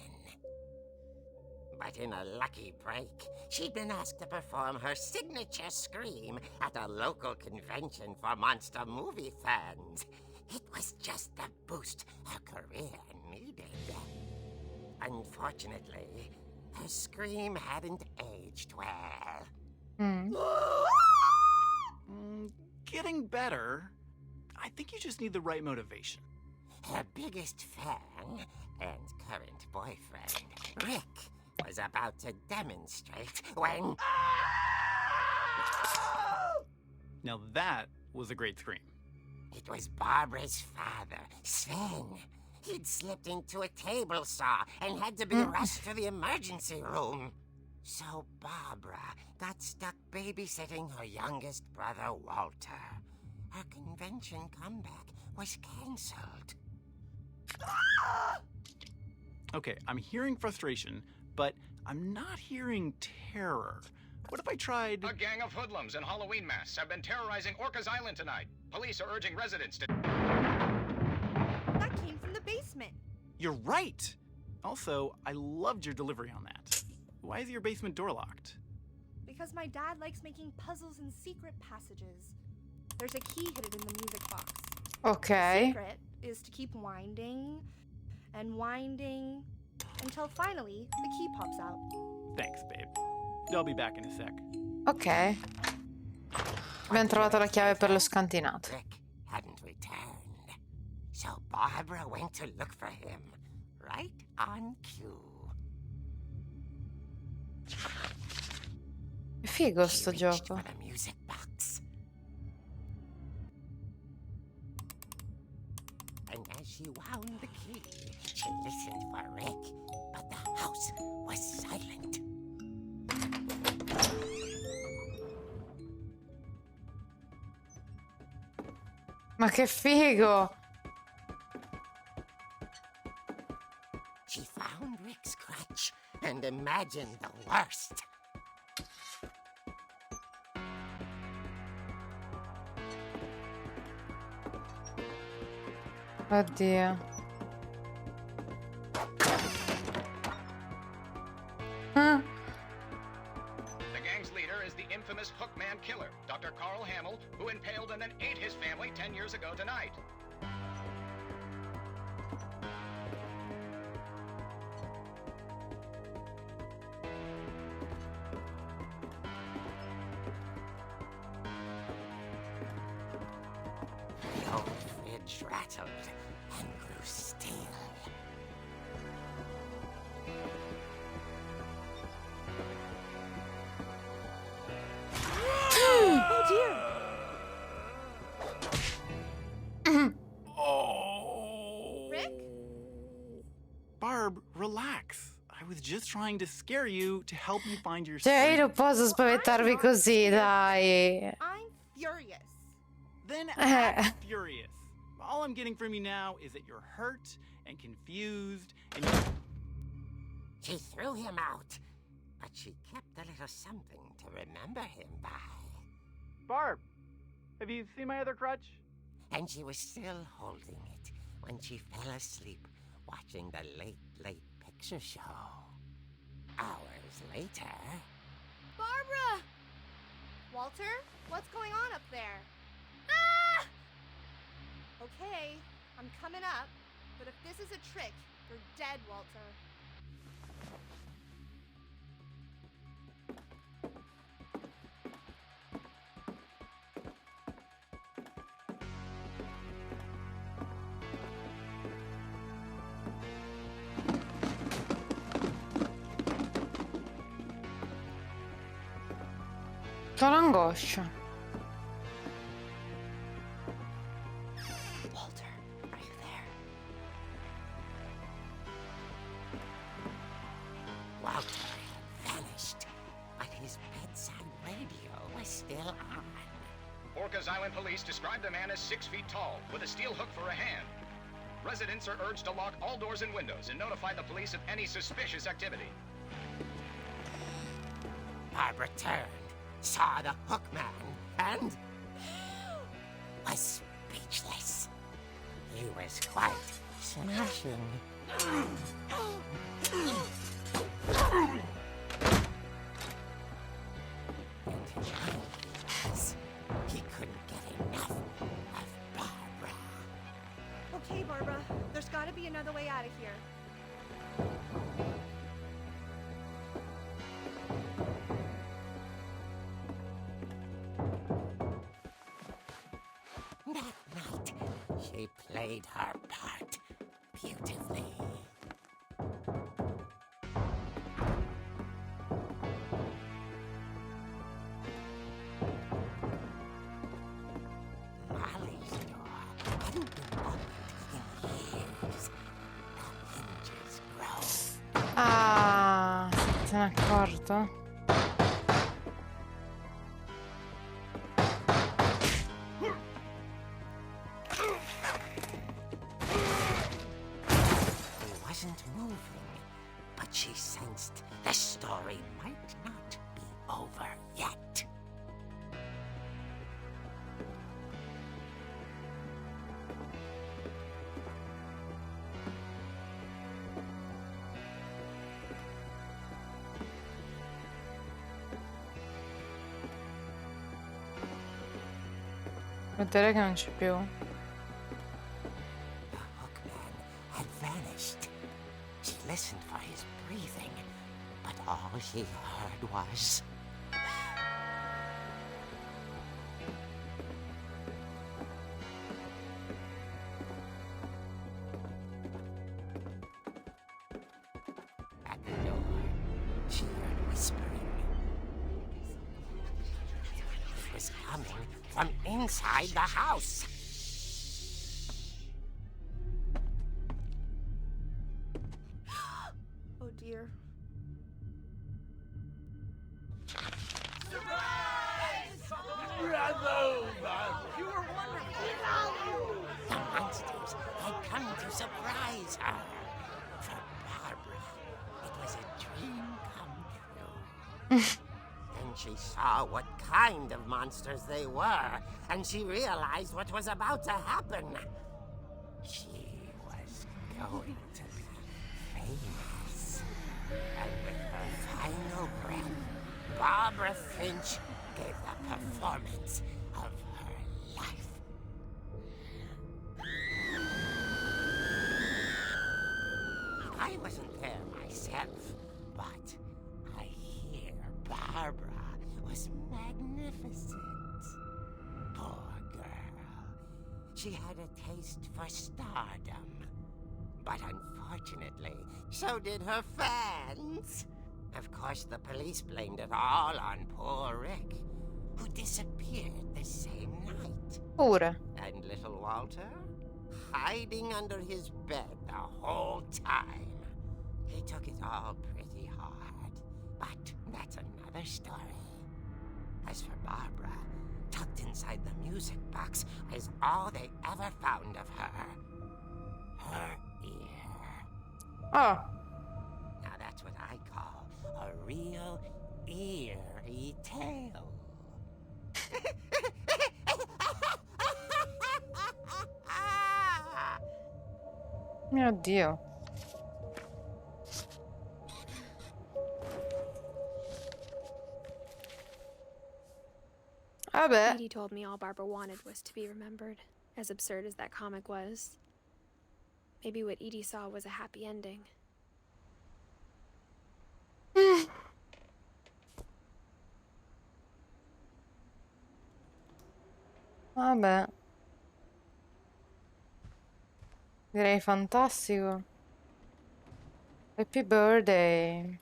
But in a lucky break, she'd been asked to perform her signature scream at a local convention for monster movie fans. It was just the boost her career needed. Unfortunately, her scream hadn't aged well. Getting better. I think you just need the right motivation. Her biggest fan and current boyfriend, Rick, was about to demonstrate when... Now that was a great scream. It was Barbara's father, Sven. He'd slipped into a table saw and had to be rushed to the emergency room. So Barbara got stuck babysitting her youngest brother, Walter. Her convention comeback was cancelled. Okay, I'm hearing frustration, but I'm not hearing terror. What if I tried... A gang of hoodlums in Halloween masks have been terrorizing Orcas Island tonight. Police are urging residents to... That came from the basement. You're right! Also, I loved your delivery on that. Why is your basement door locked? Because my dad likes making puzzles and secret passages. There's a key hidden in the music box. The Ok. secret is to keep winding and winding until finally the key pops out. Thanks, babe. I'll be back in a sec. Ok. Abbiamo trovato la chiave per lo scantinato. Rick hadn't returned. So Barbara went to look for him, right on cue. È figo She sto reached gioco. for the music box. And as she wound the key, she listened for Rick, but the house was silent. Ma che figo! She found Rick's crutch and imagined the worst. Oddio. Ah, The gang's leader is the infamous Hookman killer, Dr. Carl Hamill, who impaled and then ate his family 10 years ago tonight. The old fridge rattled and grew still. Oh dear! Oh. Rick? Barb, relax. I was just trying to scare you to help you find your cioè, io sleep. non posso spaventarvi così, dai. I'm furious. Then act furious. All I'm getting from you now is that you're hurt and confused and She threw him out, but she kept a little something to remember him by. Barb, have you seen my other crutch? And she was still holding it when she fell asleep watching the late picture show. Hours later... Barbara! Walter, what's going on up there? Ah! Okay, I'm coming up, but if this is a trick, you're dead, Walter. C'ho l'angoscia. Walter, are you there? Walter had vanished, but his bedside radio was still on. Orcas Island police describe the man as 6 feet tall, with a steel hook for a hand. Residents are urged to lock all doors and windows and notify the police of any suspicious activity. Barbara turned, saw the Hookman, and was speechless. He was quite smashing. And his he couldn't get enough of Barbara. Okay, Barbara, there's gotta be another way out of here. That night, she played her part beautifully. Molly's door hadn't been opened in years. The hinges grow. Ah, se n'è accorto? He wasn't moving, but she sensed the story might not be over yet. Vedere che non c'è più. The Hookman had vanished. She listened for his breathing, but all she heard was... At the door, she heard whispering. It was coming from inside the house. Oh dear. Bravo, Bob! You were wonderful! surprise her. For Barbara, it was a dream come true. Then she saw what kind of monsters they were, and she realized what was about to happen. She was going to be famous. And with her final breath, Barbara Finch gave the performance of her life. I wasn't there myself, but I hear Barbara was magnificent. Poor girl. She had a taste for stardom. But unfortunately, so did her fans. Of course, the police blamed it all on poor Rick, who disappeared the same night. Pure. And little Walter? Hiding under his bed the whole time. He took it all pretty hard. But that's another story. As for Barbara, tucked inside the music box is all they ever found of her. Her ear. Oh, Now that's what I call a real eerie tale. mio Dio. Vabbè, Edie told me all Barbara wanted was to be remembered, as absurd as that comic was. Maybe what Edie saw was a happy ending. vabbè. Direi fantastico. Happy birthday.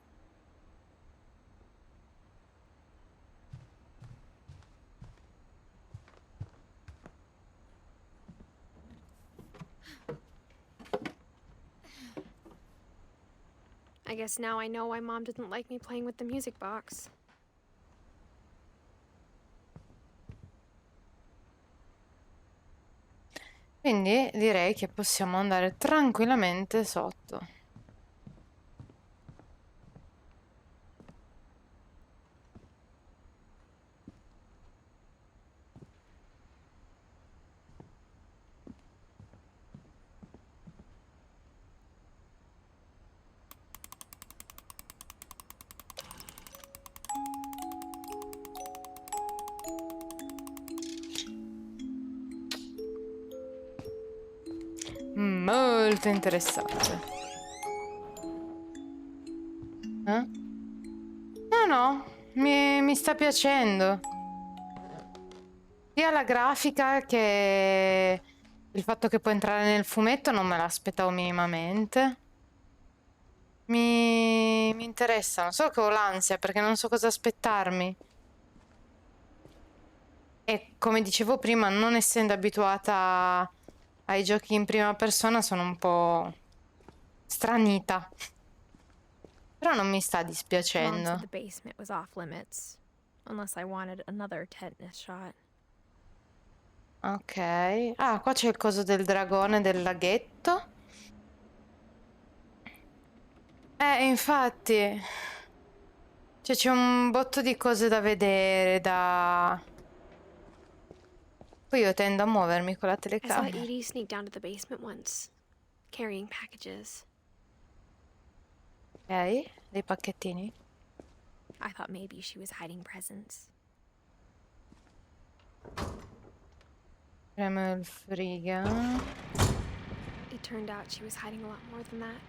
I guess now I know why Mom didn't like me playing with the music box. Quindi direi che possiamo andare tranquillamente sotto. Molto interessante. Eh? No, mi sta piacendo. Sia la grafica che il fatto che puoi entrare nel fumetto non me l'aspettavo minimamente. Mi interessano, solo che ho l'ansia perché non so cosa aspettarmi. E come dicevo prima, non essendo abituata ai giochi in prima persona, sono un po' stranita. Però non mi sta Mom dispiacendo. said the basement was off limits, unless I wanted another tetanus shot. Ok. Ah, qua c'è il coso del dragone del laghetto. Infatti. Cioè, c'è un botto di cose da vedere, da... Poi io tendo a muovermi con la I saw telecamera. Edie sneak down to the basement once, carrying packages. Ok, dei pacchettini. I thought maybe she was hiding presents. Premo il friga. It turned out she was hiding a lot more than that.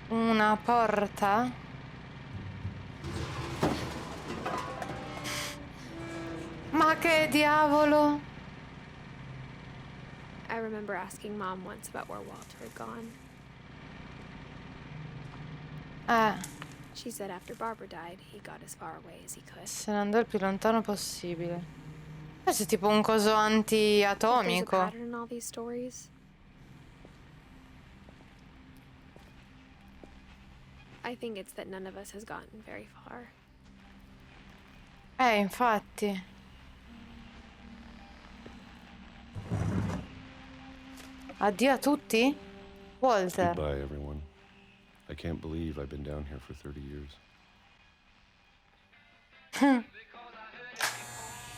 Una porta. Ma che diavolo? I remember asking Mom once about where Walter had gone. She said after Barbara died, he got as far away as he could. Se ne andò il più lontano possibile. Questo è tipo un coso If there's a anti-atomico. pattern in all these stories, I think it's that none of us has gotten very far. Infatti. Addio a tutti? Walter. Goodbye, everyone. I can't believe I've been down here for 30 years.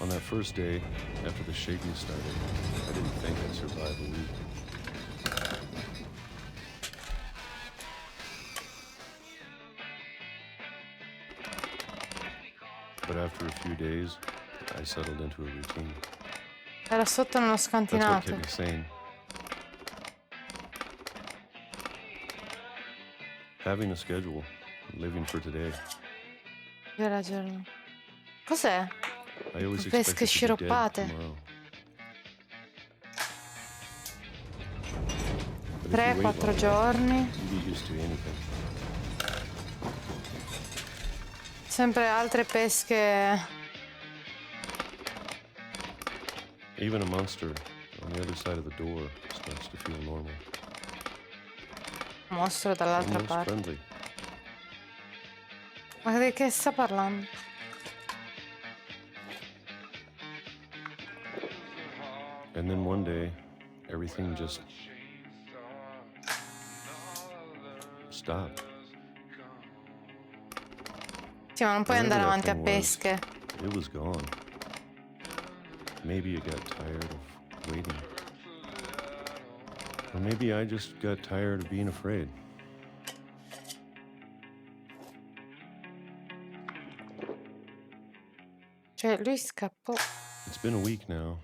On that first day, after the shaking started, I didn't think I'd survive a week. But after a few days, I settled into a routine. Era sotto nello That's what scantinato. kept me sane. Having a schedule, living for today. Era giorno. Cos'è? I always Pesche expected to be dead sciroppate. tomorrow. But if you wait 3-4 long giorni. enough, you get used to anything. Sempre altre pesche. Even a monster on the other side of the door starts to feel normal. Mostro dall'altra Almost parte. friendly. Ma di che sta parlando? And then one day, everything just stopped. Sì, ma non puoi andare Whatever avanti a that thing was, pesche. it was gone. Maybe it got tired of waiting. Or maybe I just got tired of being afraid. Cioè, lui scappò. It's been a week now,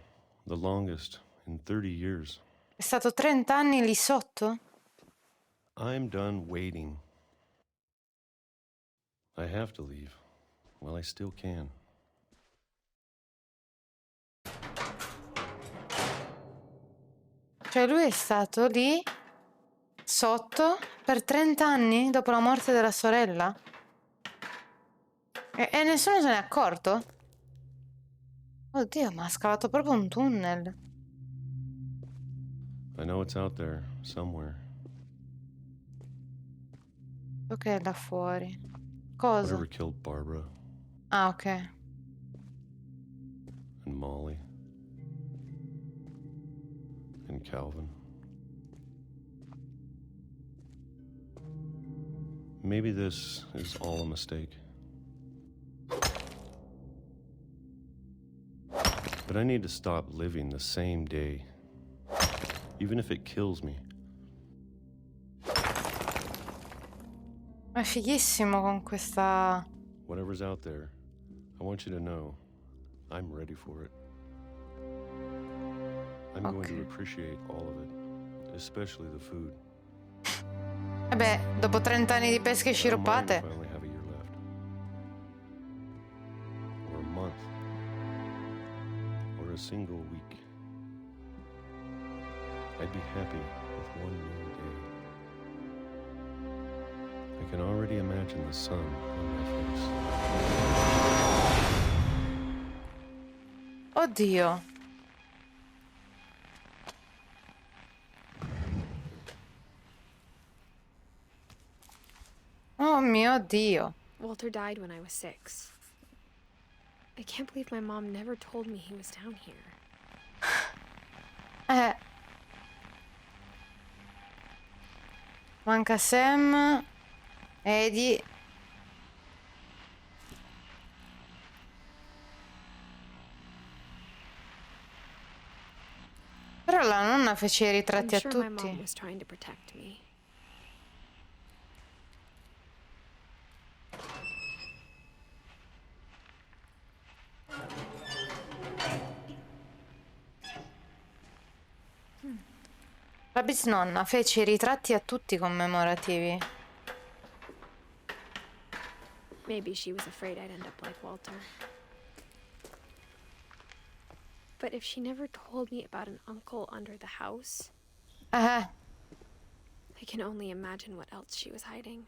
the longest in 30 years. È stato 30 anni lì sotto? I'm done waiting. I have to leave. Well, I still can. Cioè, lui è stato lì sotto per 30 anni dopo la morte della sorella? E nessuno se n'è accorto? Oddio, ma ha scavato proprio un tunnel. I know it's out there, somewhere. Ok, è là fuori. Cosa? Whatever killed Barbara Ah, ok. and Molly and Calvin. Maybe this is all a mistake. But I need to stop living the same day, even if it kills me. Ma è fighissimo con questa... Whatever's out there, I want you to know I'm ready for it. I'm going to Okay. appreciate all of it, especially the food. Vabbè, dopo 30 anni di pesche I don't mind sciroppate. if I only have a year left. Or a month. Or a single week. I'd be happy with one new day. I can already imagine the sun on my face. Oddio. Oh mio Dio. Walter died when I was 6. I can't believe my mom never told me he was down here. Manca Sam, Eddie. Però la nonna fece i I'm ritratti a sure my tutti. mom was trying to protect me. La bisnonna fece i ritratti a tutti commemorativi. Maybe she was afraid I'd end up like Walter. But if she never told me about an uncle under the house, Eh, I can only imagine what else she was hiding.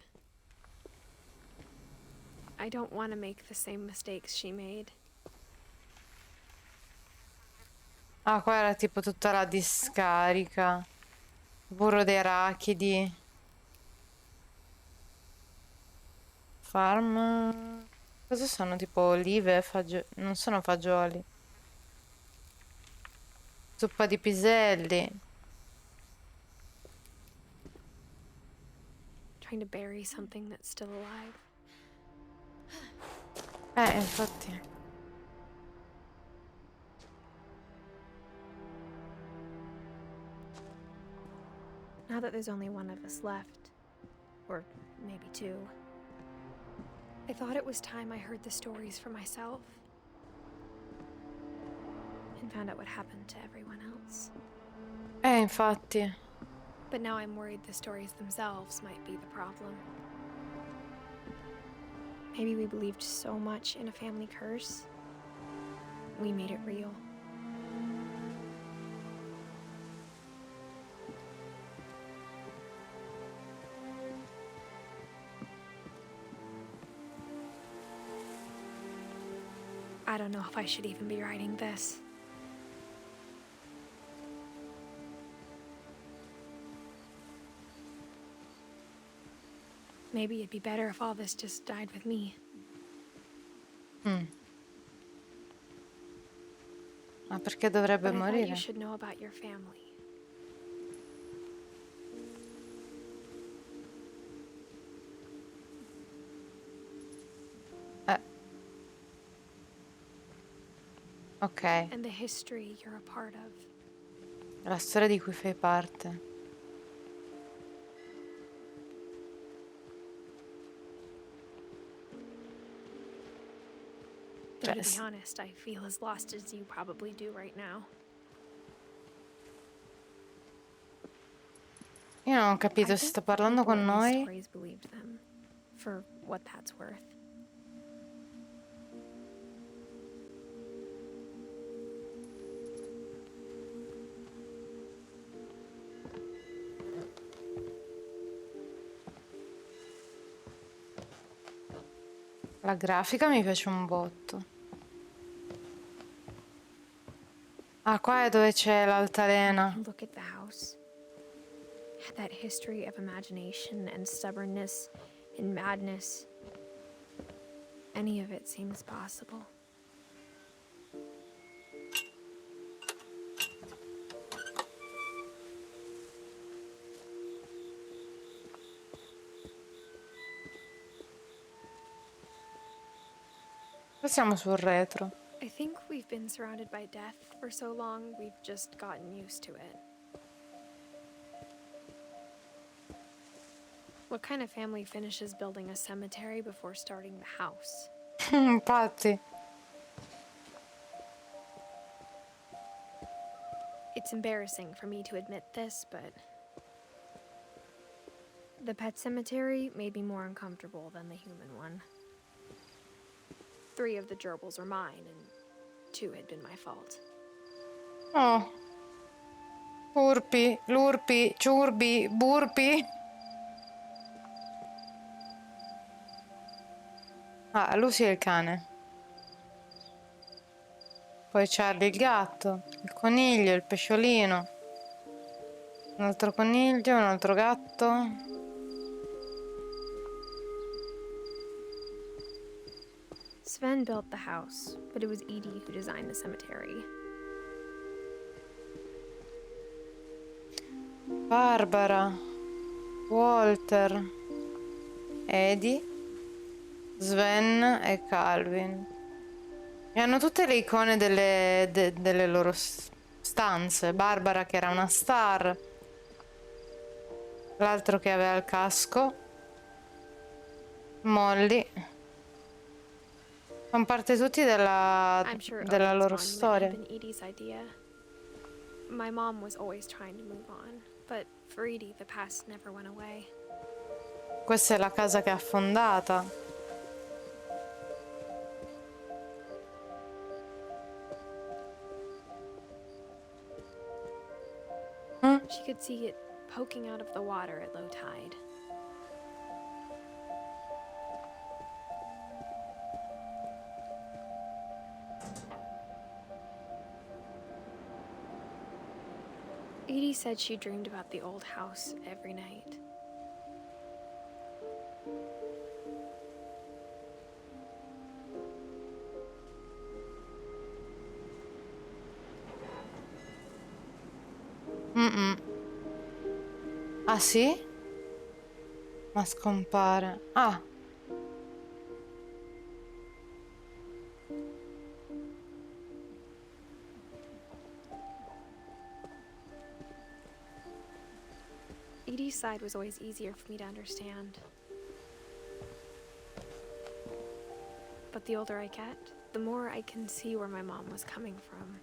I don't want to make the same mistakes she made. ah, qua era tipo tutta la discarica. Burro di arachidi. Farm. Cosa sono? Tipo olive? Non sono fagioli. Zuppa di piselli. trying to bury something that's still alive. Infatti. Now that there's only one of us left, or maybe two, I thought it was time I heard the stories for myself and found out what happened to everyone else. Infatti. But now I'm worried the stories themselves might be the problem. Maybe we believed so much in a family curse, we made it real. I don't know if I should even be writing this. Maybe it'd be better if all this just died with me. Ma perché dovrebbe But I thought morire? you should know about your family. Ok, And the history you're a part of. la storia di cui fai parte. Though to Yes. be honest, I feel as lost as you probably do right now. Io non ho I capito, si think sta the parlando people con in these noi? stories believed them, for what that's worth. La grafica mi piace un botto. Ah, qua è dove c'è l'altalena. And look at the house. That history of imagination and stubbornness and madness. Any of it seems possible. Qua siamo sul retro. I think we've been surrounded by death for so long, we've just gotten used to it. What kind of family finishes building a cemetery before starting the house? Infatti. It's embarrassing for me to admit this, but the pet cemetery made me more uncomfortable than the human one. 3 of the gerbils are mine, and 2 had been my fault. Oh. Urpi, lurpi, ciurbi, burpi. Ah, Lucy è il cane. Poi Charlie il gatto, il coniglio, il pesciolino. Un altro coniglio, un altro gatto. Sven built the house, but it was Edie who designed the cemetery. Barbara, Walter, Eddie, Sven e Calvin. E hanno tutte le icone delle loro stanze. Barbara che era una star, l'altro che aveva il casco, Molly. Fanno parte tutti I'm sure della Owen's loro monument storia. had been Edie's idea. My mom was always trying to move on, but for Edie, the past never went away. Questa è la casa che è affondata. She could see it poking out of the water at low tide. Edie said she dreamed about the old house every night. Ah sì? Ma scompare. Ah, Edie's side was always easier for me to understand. But the older I get, the more I can see where my mom was coming from.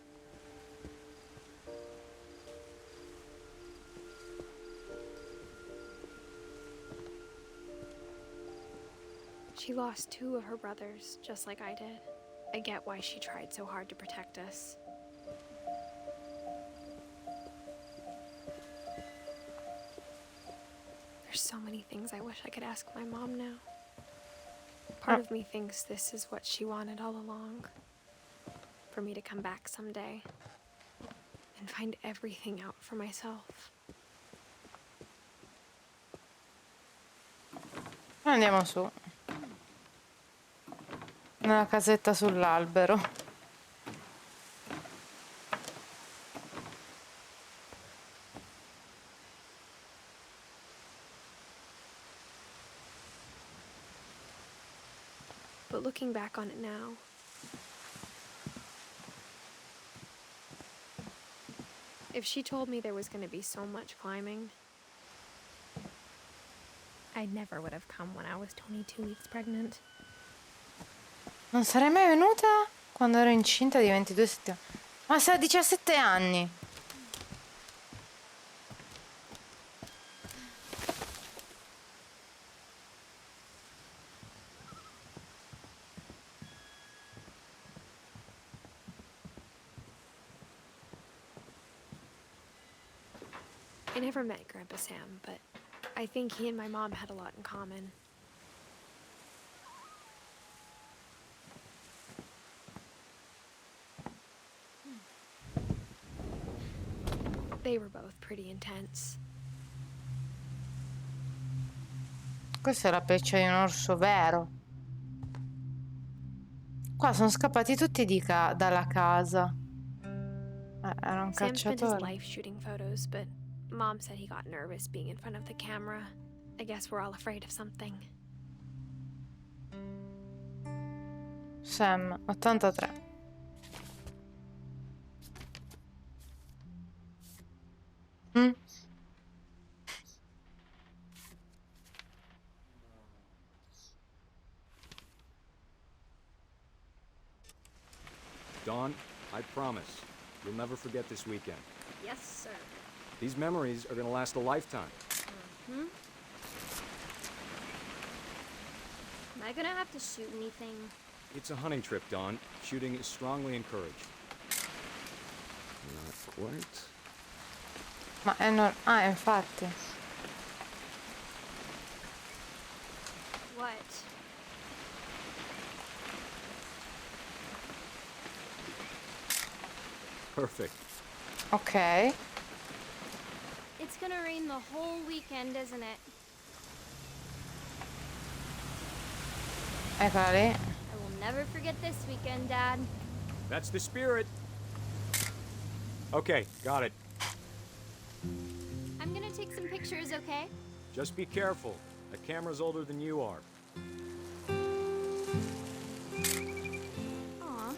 She lost 2 of her brothers, just like I did. I get why she tried so hard to protect us. There's so many things I wish I could ask my mom now. Part of me thinks this is what she wanted all along. For me to come back someday and find everything out for myself. andiamo su. Nella casetta sull'albero. But looking back on it now, if she told me there was going to be so much climbing, I never would have come when I was 22 weeks pregnant. Non sarei mai venuta quando ero incinta di 22 settimane. Ma sei a 17 anni. I never met Grandpa Sam, but I think he and my mom had a lot in common. They were both pretty intense. Questa è la peccia di un orso vero. Qua sono scappati tutti dalla casa. Era un Sam spent his cacciatore. life shooting photos, but Mom said he got nervous being in front of the camera. I guess we're all afraid of something. Sam, 83. Dawn, I promise, you'll never forget this weekend. Yes, sir. These memories are gonna last a lifetime. Am I gonna have to shoot anything? It's a hunting trip, Dawn. Shooting is strongly encouraged. Not quite. Ma è ah, infatti. What? Perfect. Ok. It's gonna rain the whole weekend, isn't it? Eccola lì. I will never forget this weekend, Dad. That's the spirit. Okay, got it. I'm gonna take some pictures, okay? Just be careful. The camera's older than you are. Aw.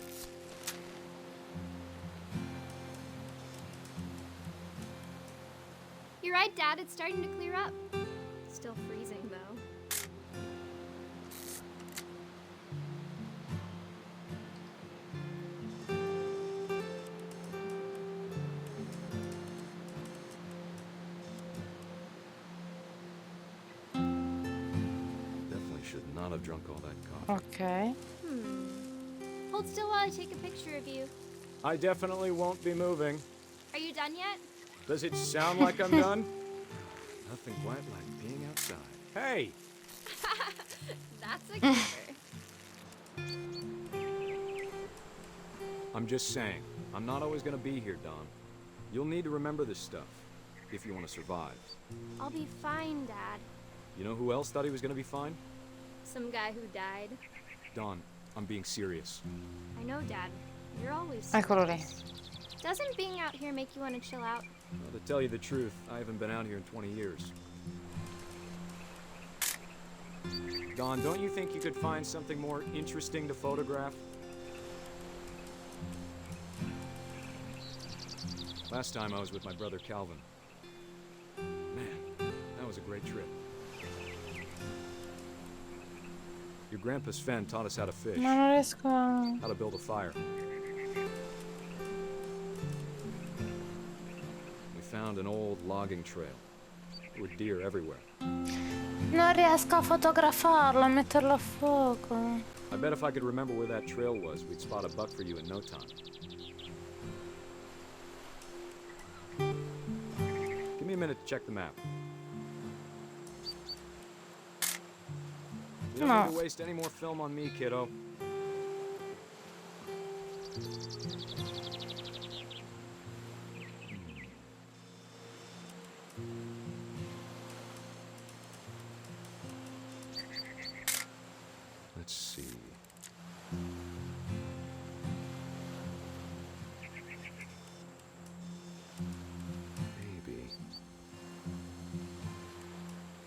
You're right, Dad. It's starting to clear up. Still freezing, though. Definitely should not have drunk all that coffee. Ok. Hold still while I take a picture of you. I definitely won't be moving. Are you done yet? Does it sound like I'm done? Nothing quite like being outside. Hey! That's a keeper. I'm just saying, I'm not always gonna be here, Dawn. You'll need to remember this stuff, if you want to survive. I'll be fine, Dad. You know who else thought he was gonna be fine? Some guy who died. Dawn, I'm being serious. I know, Dad. You're always Eccolo lì. serious. Doesn't being out here make you want to chill out? Well, to tell you the truth, I haven't been out here in 20 years. Don, don't you think you could find something more interesting to photograph? Last time I was with my brother Calvin. Man, that was a great trip. Your grandpa Sven taught us how to fish, Ma non riesco a... how to build a fire. We found an old logging trail. There were deer everywhere. Non riesco a fotografarlo, a metterlo a fuoco. I bet if I could remember where that trail was, we'd spot a buck for you in no time. Give me a minute to check the map. You don't need to waste any more film on me, kiddo. Let's see. Maybe.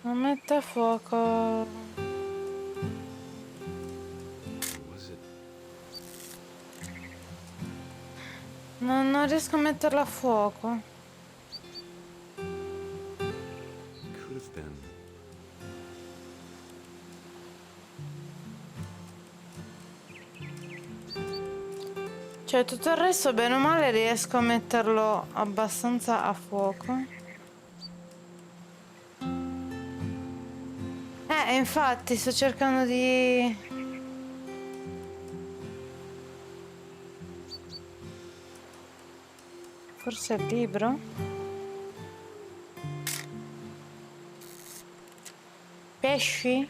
Non mette a fuoco. Was it? Non riesco a metterlo a fuoco. Could have been. Cioè, tutto il resto, bene o male, riesco a metterlo abbastanza a fuoco. Infatti, sto cercando di... Forse è il libro? Pesci?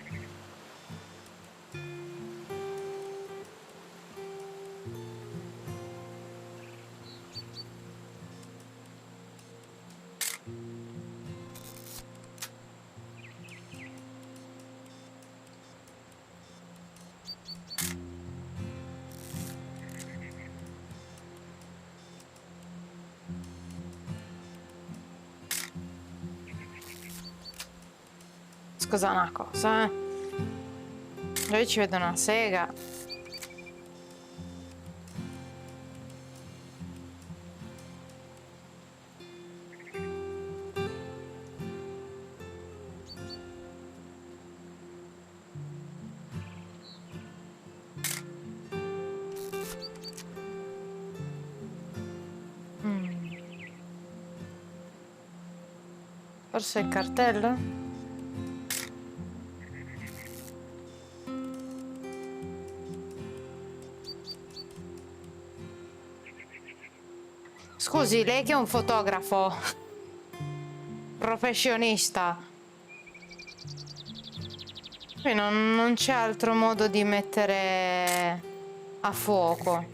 Scusa una cosa, eh. Dove ci vedo una sega? Forse il cartello? Scusi, lei che è un fotografo professionista, qui non c'è altro modo di mettere a fuoco.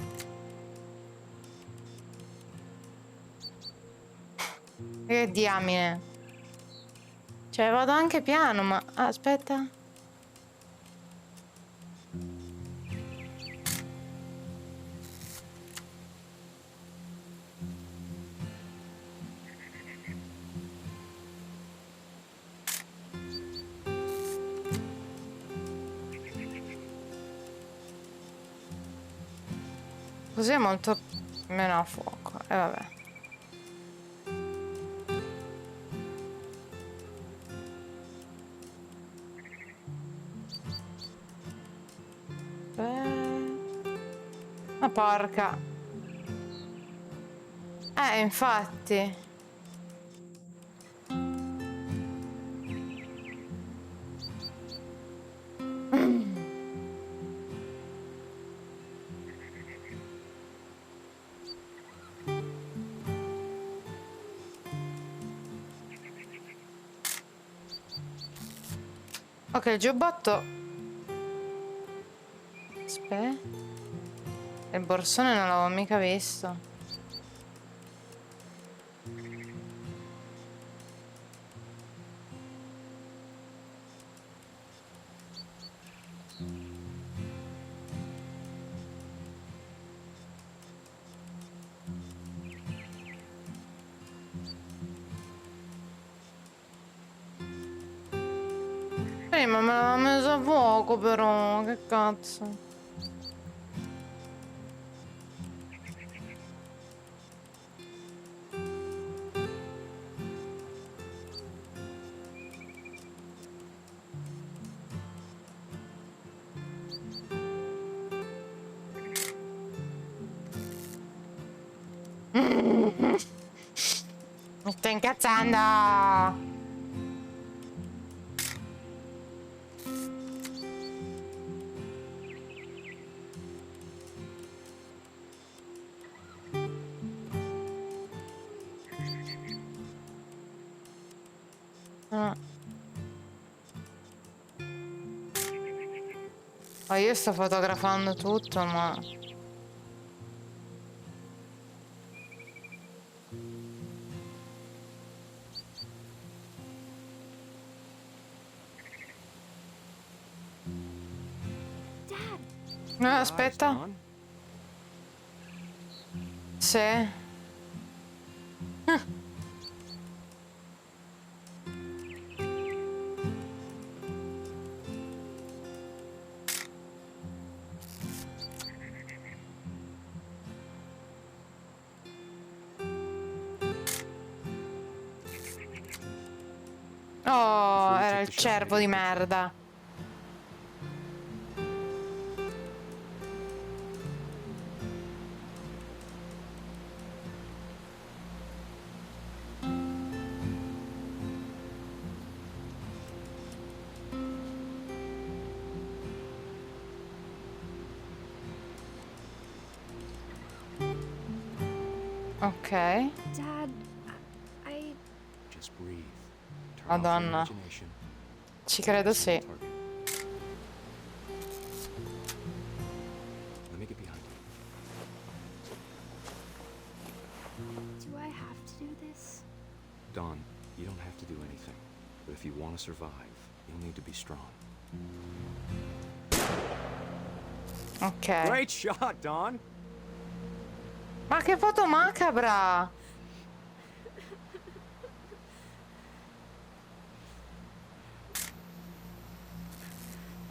Che diamine. Cioè, vado anche piano, ma aspetta. Così è molto meno a fuoco. E vabbè. Ma porca. Infatti. Ok, il giubbotto. Aspetta. Il borsone non l'avevo mica visto. prima me l'aveva messo a fuoco però, che cazzo. Mi sto incazzando! Oh, io sto fotografando tutto, ma... No, aspetta. Sì. Oh, era il cervo di merda. Ok. Dad, I... Just breathe. Turn off your Madonna. imagination. Ci credo sì. Target. Let me get behind you. Do I have to do this? Dawn, you don't have to do anything. But if you want to survive, you'll need to be strong. Ok. Great shot, Dawn! Ma che foto macabra!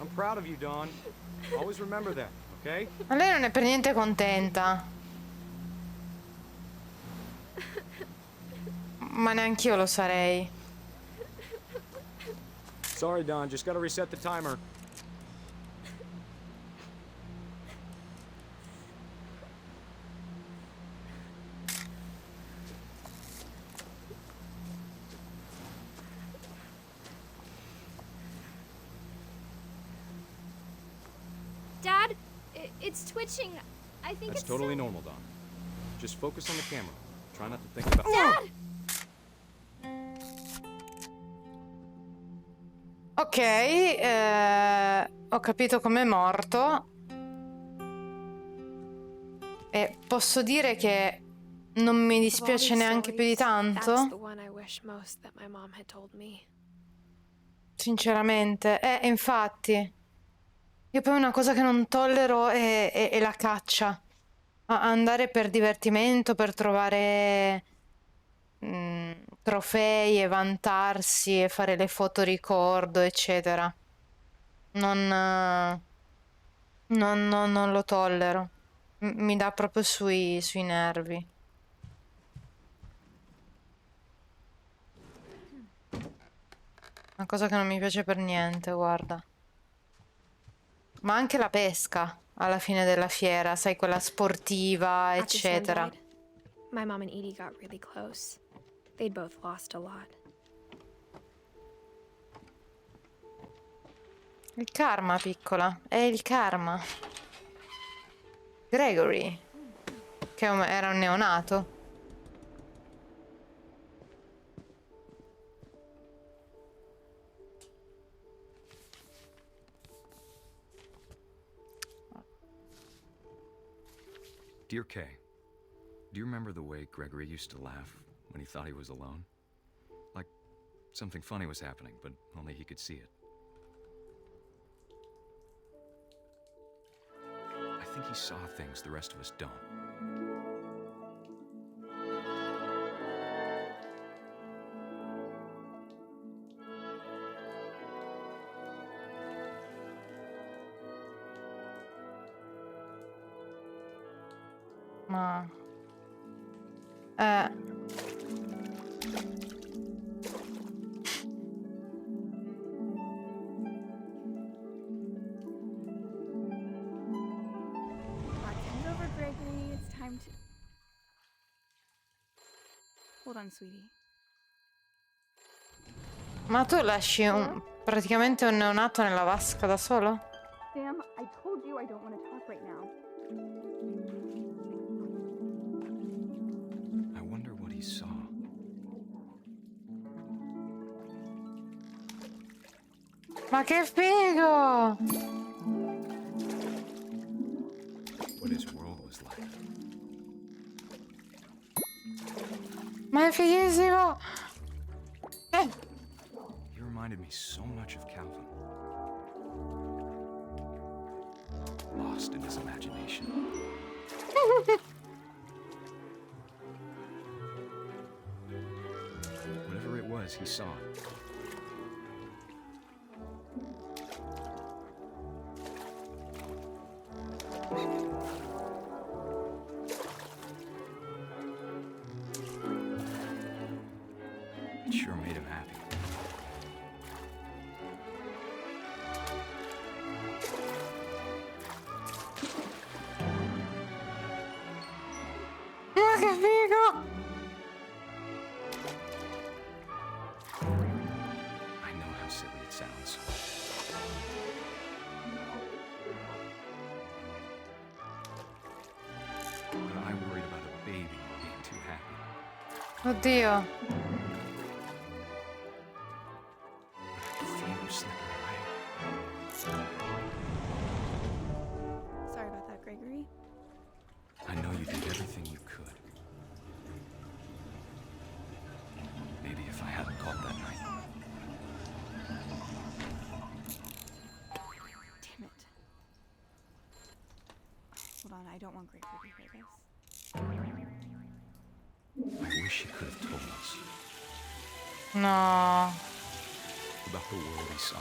I'm proud of you, Dawn. Always remember that, okay? Ma lei non è per niente contenta. Ma neanch'io lo sarei. Sorry, Dawn, just gotta reset the timer. Dad, it's twitching. I think That's it's totally normal, Dawn. Just focus on the camera. Try not to think about... Dad! Ok, ho capito com'è morto. E posso dire che non mi dispiace neanche più di That's the tanto. one I wish most that my mom had told me. Sinceramente. Infatti. Io poi una cosa che non tollero è la caccia. Andare per divertimento, per trovare trofei e vantarsi e fare le foto ricordo, eccetera. Non lo tollero. Mi dà proprio sui nervi. Una cosa che non mi piace per niente, guarda. Ma anche la pesca alla fine della fiera, sai, quella sportiva, After Sam eccetera. died, my mom and Edie got really close. They'd both lost a lot. Il karma, piccola, è il karma. Gregory, che era un neonato. Dear Kay, do you remember the way Gregory used to laugh when he thought he was alone? Like something funny was happening, but only he could see it. I think he saw things the rest of us don't. Ma... Bartender's over, Gregory. It's time to... Hold on, sweetie. Ma tu lasci praticamente un neonato nella vasca da solo? Sam, I told you I don't want to talk right now. I wonder what he saw. Ma che figo! What his world was like. Ma è fighissimo! He reminded me so much of Calvin. Lost in his imagination. Whatever it was, he saw it. It sure made him happy. Ma che figo! I know how silly it sounds. But I worried about a baby being too happy. Oddio. But I could feel him slipping away. Sorry about that, Gregory. I know you did everything you could. Maybe if I hadn't called that night. Damn it. Hold on, I don't want Gregory to hear this. I wish he could have told us No. about the world he saw.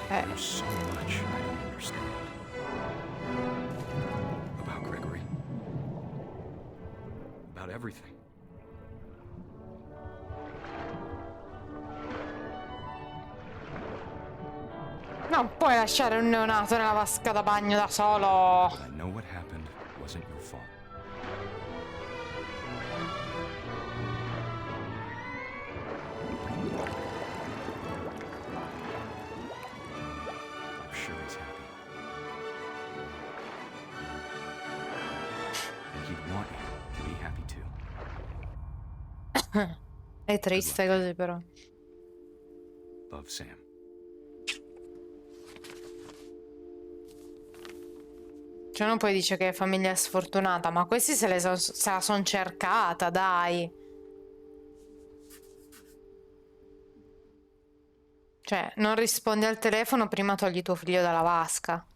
There's so much I don't understand about Gregory. About everything. Non puoi lasciare un neonato nella vasca da bagno da solo. But I know what happened wasn't your fault. I'm sure he's happy. And he'd want you to be happy too. È triste così però. Love, Sam. Cioè non puoi dire che è famiglia sfortunata, ma questi se la son cercata, dai. Cioè, non rispondi al telefono, prima togli tuo figlio dalla vasca.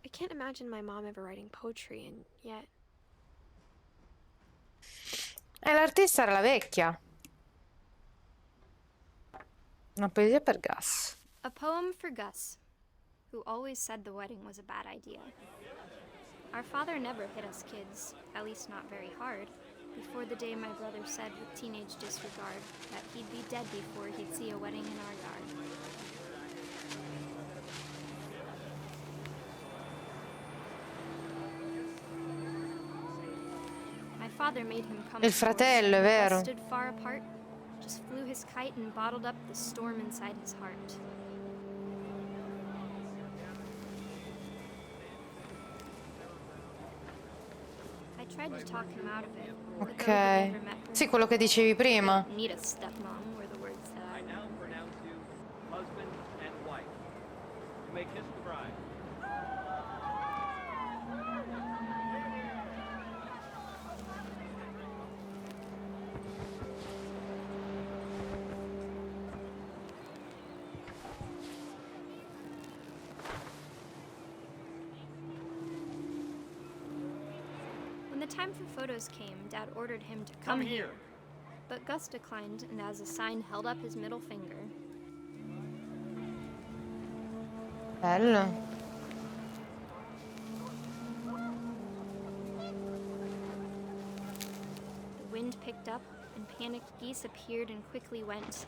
I can't imagine my mom ever writing poetry, and yet... E l'artista era la vecchia. Una poesia per Gus. A poem for Gus, who always said the wedding was a bad idea. Our father never hit us kids, at least not very hard, before the day my brother said with teenage disregard that he'd be dead before he'd see a wedding in our yard. My father made him come. Il fratello, è vero. Stood far apart, just flew his kite and bottled up the storm inside his heart. I tried to talk him out of it. Ok. Sì, quello che dicevi prima. Need a stepmom were the words that I now pronounce you husband and wife. You may kiss the bride. time for photos came, Dad ordered him to come here. But Gus declined and as a sign held up his middle finger. Bello. The wind picked up and panicked geese appeared and quickly went.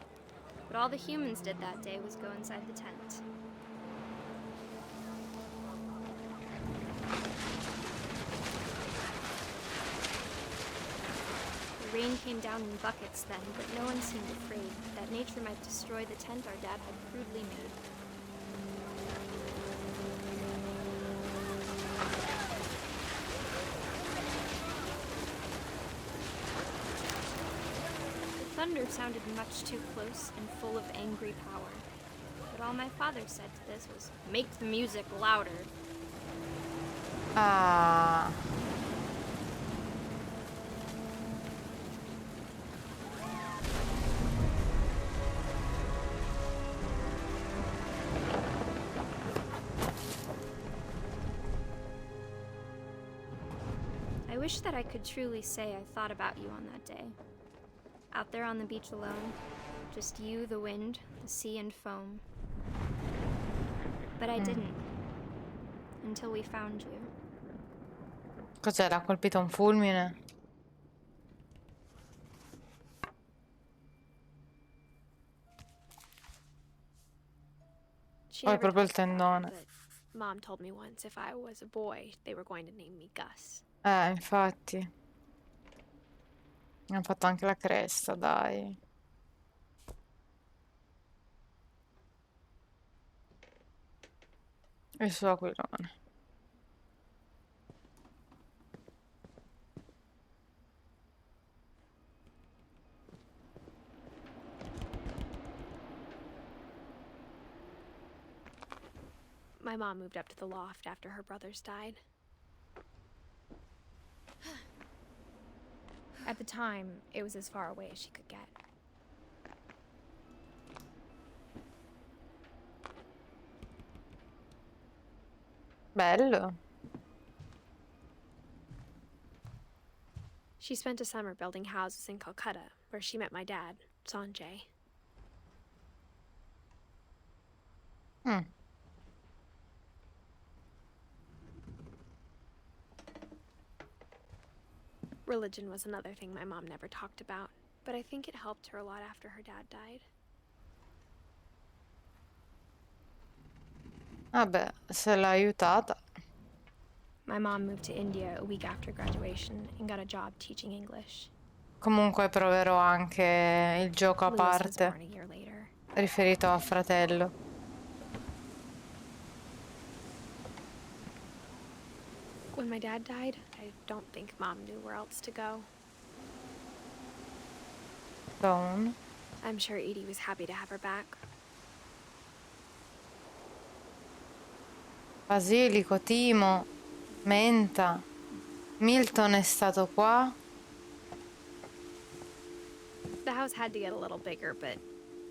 But all the humans did that day was go inside the tent. The rain came down in buckets then, but no one seemed afraid that nature might destroy the tent our dad had crudely made. The thunder sounded much too close and full of angry power. But all my father said to this was, "Make the music louder." Ah. I wish that I could truly say I thought about you on that day. Out there on the beach alone, just you, the wind, the sea and foam. But I didn't. Until we found you. Cos'è? L'ha colpito un fulmine? She Oh, è never proprio il talked about it, tendone. but Mom told me once if I was a boy, they were going to name me Gus. Infatti. Ha fatto anche la cresta, dai. Il suo aquilone. My mom moved up to the loft after her brothers died. At the time, it was as far away as she could get. Bello. She spent a summer building houses in Calcutta, where she met my dad, Sanjay. Religion was another thing my mom never talked about, but I think it helped her a lot after her dad died. Vabbè, se l'ha aiutata. My mom moved to India a week after graduation and got a job teaching English. Comunque proverò anche il gioco a Louis was parte born a year later. riferito a fratello. When my dad died, I don't think Mom knew where else to go. Dawn. I'm sure Edie was happy to have her back. Basilico, timo, menta. Milton è stato qua. The house had to get a little bigger, but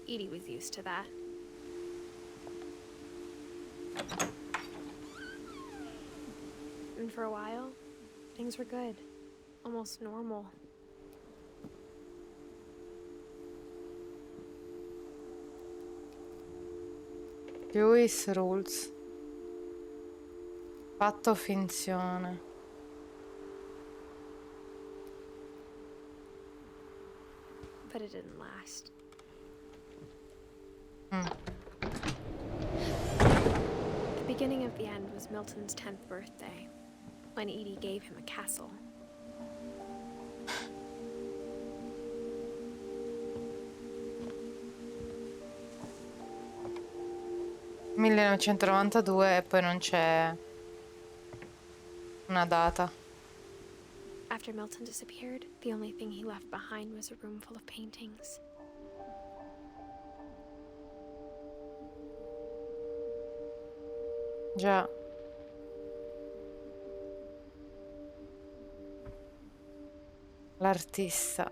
Edie was used to that. And for a while, things were good. Almost normal. Lewis Rules. Fatto finzione. But it didn't last. The beginning of the end was Milton's 10th birthday, when Edie gave him a castle. 1992 e poi non c'è una data. After Milton disappeared, the only thing he left behind was a room full of paintings. Già. L'artista.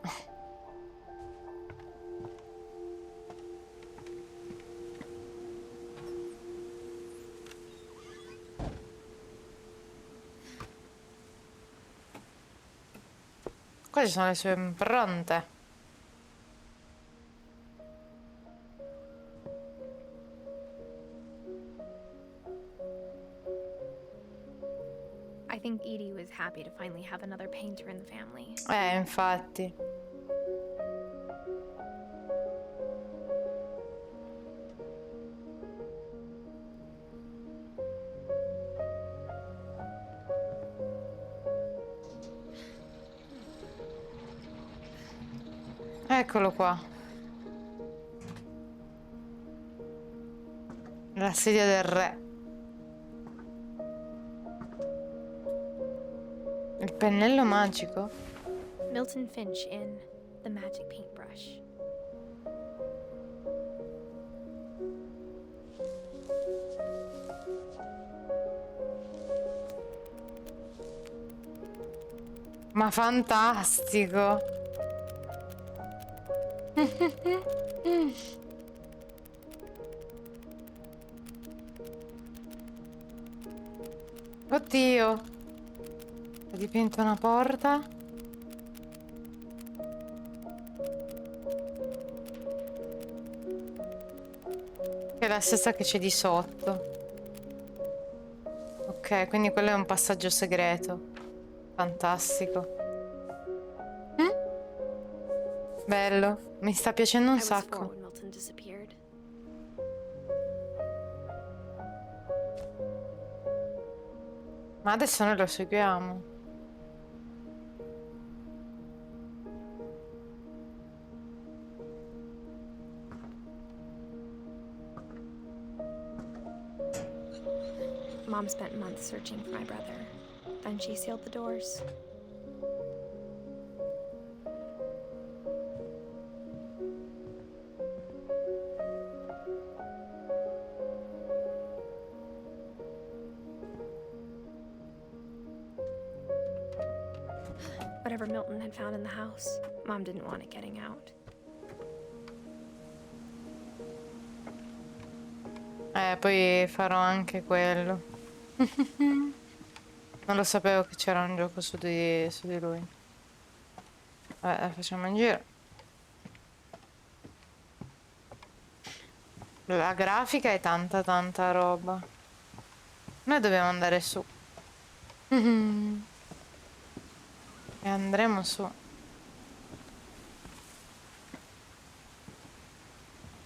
Qua ci sono le sue impronte. I think Edie was happy to finally have another painter in the family. Infatti. Eccolo qua. La sedia del re. Il pennello magico? Milton Finch in The Magic Paintbrush. Ma fantastico! Oddio! Ha dipinto una porta? Che è la stessa che c'è di sotto. Ok, quindi quello è un passaggio segreto. Fantastico. Bello, mi sta piacendo un sacco. Ma adesso noi lo seguiamo. Mom spent months searching for my brother. Then she sealed the doors. Whatever Milton had found in the house, Mom didn't want it getting out. Poi farò anche quello. Non lo sapevo che c'era un gioco su di lui. Vabbè, facciamo in giro. La grafica è tanta roba. Noi dobbiamo andare su. E andremo su.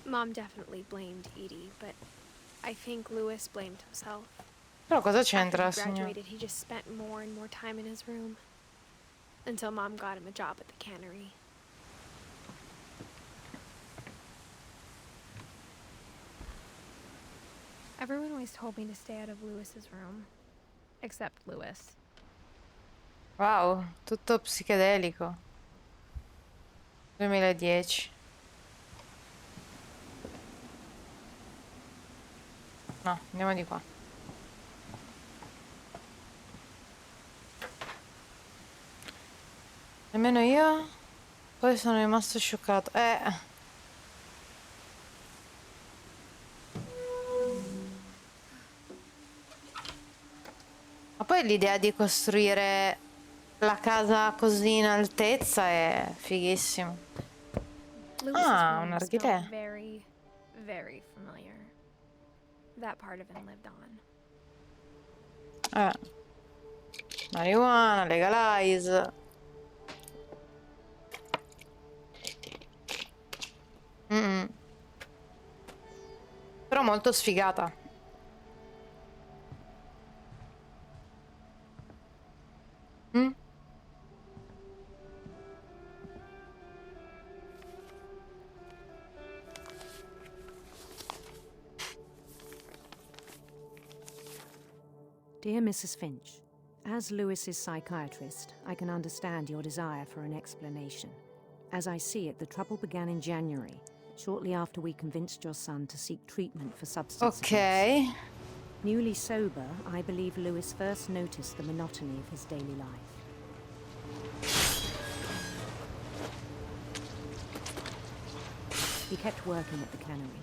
Mom definitely blamed Edie, but I think Lewis blamed himself. Però cosa c'entra, After he signor? graduated, he just spent more and more time in his room. Until Mom got him a job at the cannery. Everyone always told me to stay out of Lewis's room. Except Lewis. Wow, tutto psichedelico. 2010. No, andiamo di qua. Nemmeno io. Poi sono rimasto scioccato. Ma poi l'idea di costruire la casa così in altezza è fighissimo. Lewis's Ah, room un smelled narghilè. very, very familiar. That part of him lived on. Marijuana, legalize. Però molto sfigata. Dear Mrs. Finch, as Lewis's psychiatrist, I can understand your desire for an explanation. As I see it, the trouble began in January, shortly after we convinced your son to seek treatment for substance abuse. Newly sober, I believe Lewis first noticed the monotony of his daily life. He kept working at the cannery.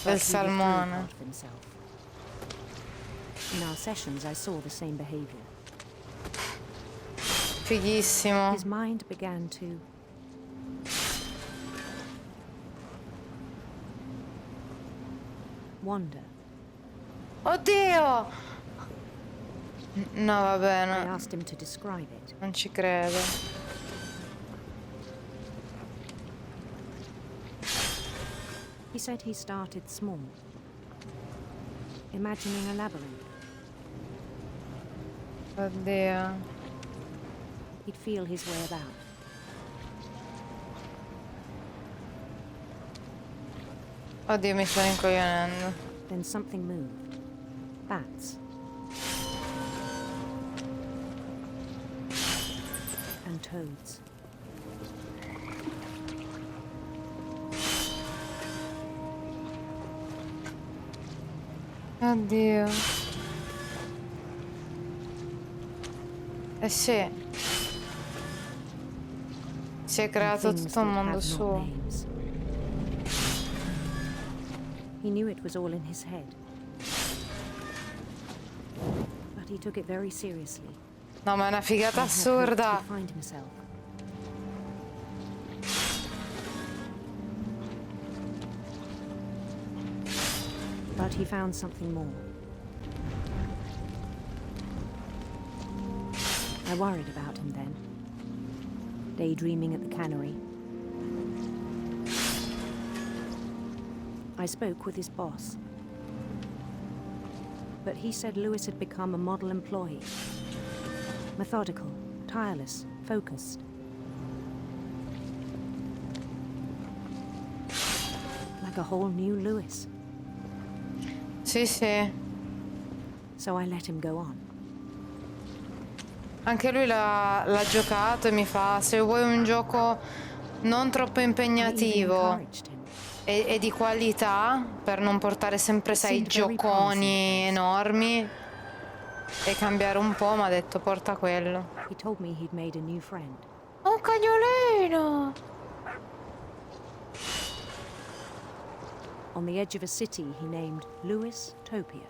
Del salmone. In our sessions, I saw the same behavior. Fighissimo. His mind began to wander. Oddio! No, va I bene. asked him to describe it. Non ci credo. He said he started small, imagining a labyrinth. Oddio. He'd feel his way about. Oddio, mi sto incoglionendo. Then something moved. Bats. And toads. Oddio. Eh sì. Si è creato Things tutto un that mondo have not suo. names. He knew it was all in his head. But he took it very seriously. No, ma è una figata And had hoped assurda. he'd find himself. But he found something more. I worried about him then, daydreaming at the cannery. I spoke with his boss, but he said Lewis had become a model employee. Methodical, tireless, focused. Like a whole new Lewis. Sì, sì. So I let him go on. Anche lui l'ha giocato e mi fa: se vuoi un gioco non troppo I even impegnativo encouraged him. e di qualità, per non portare sempre, sai, Seemed very gioconi promising. enormi e cambiare un po', mi ha detto porta quello. He told me he'd made a new friend. Un cagnolino! On the edge of a city he named Lewis Topia.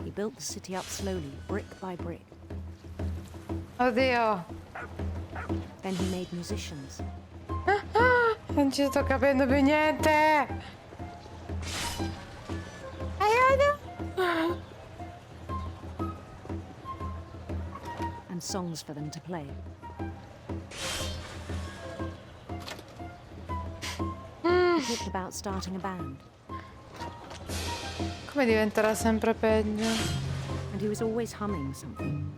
He built the city up slowly, brick by brick. Oddio! Then he made musicians. Non ci sto capendo più niente! Aiuto! And songs for them to play. He talked about starting a band, Come diventerà sempre peggio? and he was always humming something.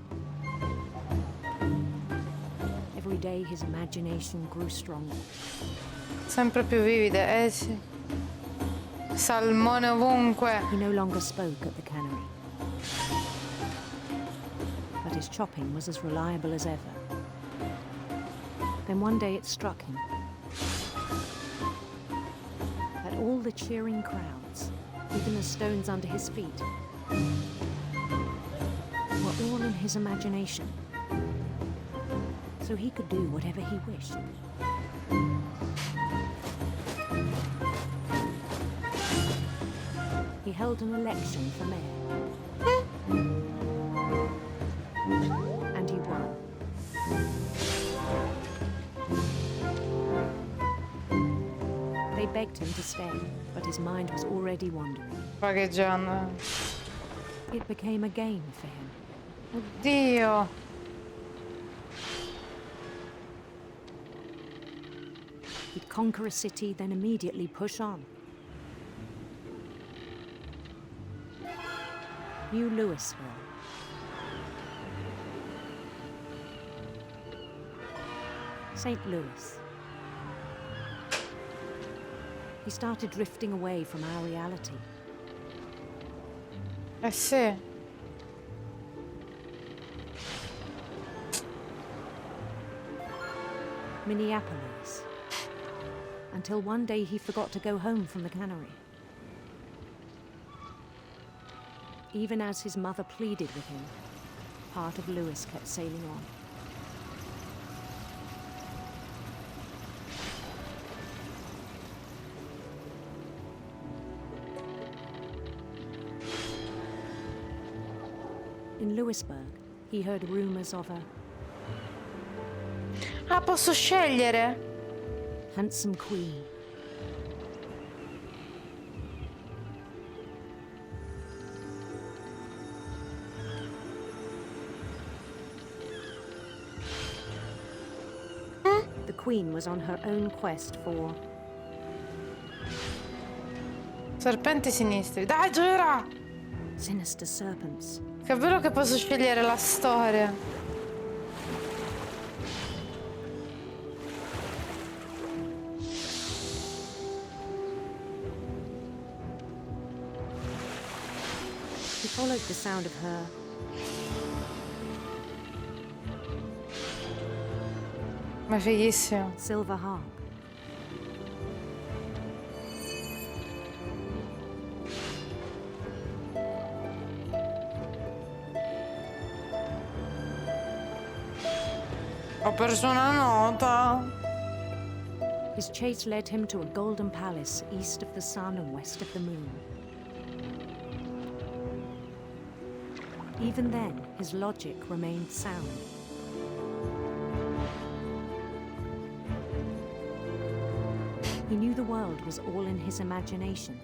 Every day his imagination grew stronger. Sempre più vivide, eh sì. Salmone ovunque. He no longer spoke at the cannery, but his chopping was as reliable as ever. Then one day it struck him that all the cheering crowds, even the stones under his feet, were all in his imagination, so he could do whatever he wished. He held an election for mayor. And he won. They begged him to stay, but his mind was already wandering. Vagheggiando. It became a game for him. Oddio! He'd conquer a city, then immediately push on. New Louisville. St. Louis. He started drifting away from our reality. Eh sì. Minneapolis. Until one day he forgot to go home from the cannery. Even as his mother pleaded with him, part of Lewis kept sailing on. In Louisburg, he heard rumors of a Ah, posso scegliere? handsome queen. The queen was on her own quest for Serpenti sinistri. Dai, gira! sinister serpents. Che bello che posso scegliere la storia. He followed the sound of her Ma fighissimo. silver harp. Ho perso una nota. His chase led him to a golden palace east of the sun and west of the moon. Even then, his logic remained sound. He knew the world was all in his imagination.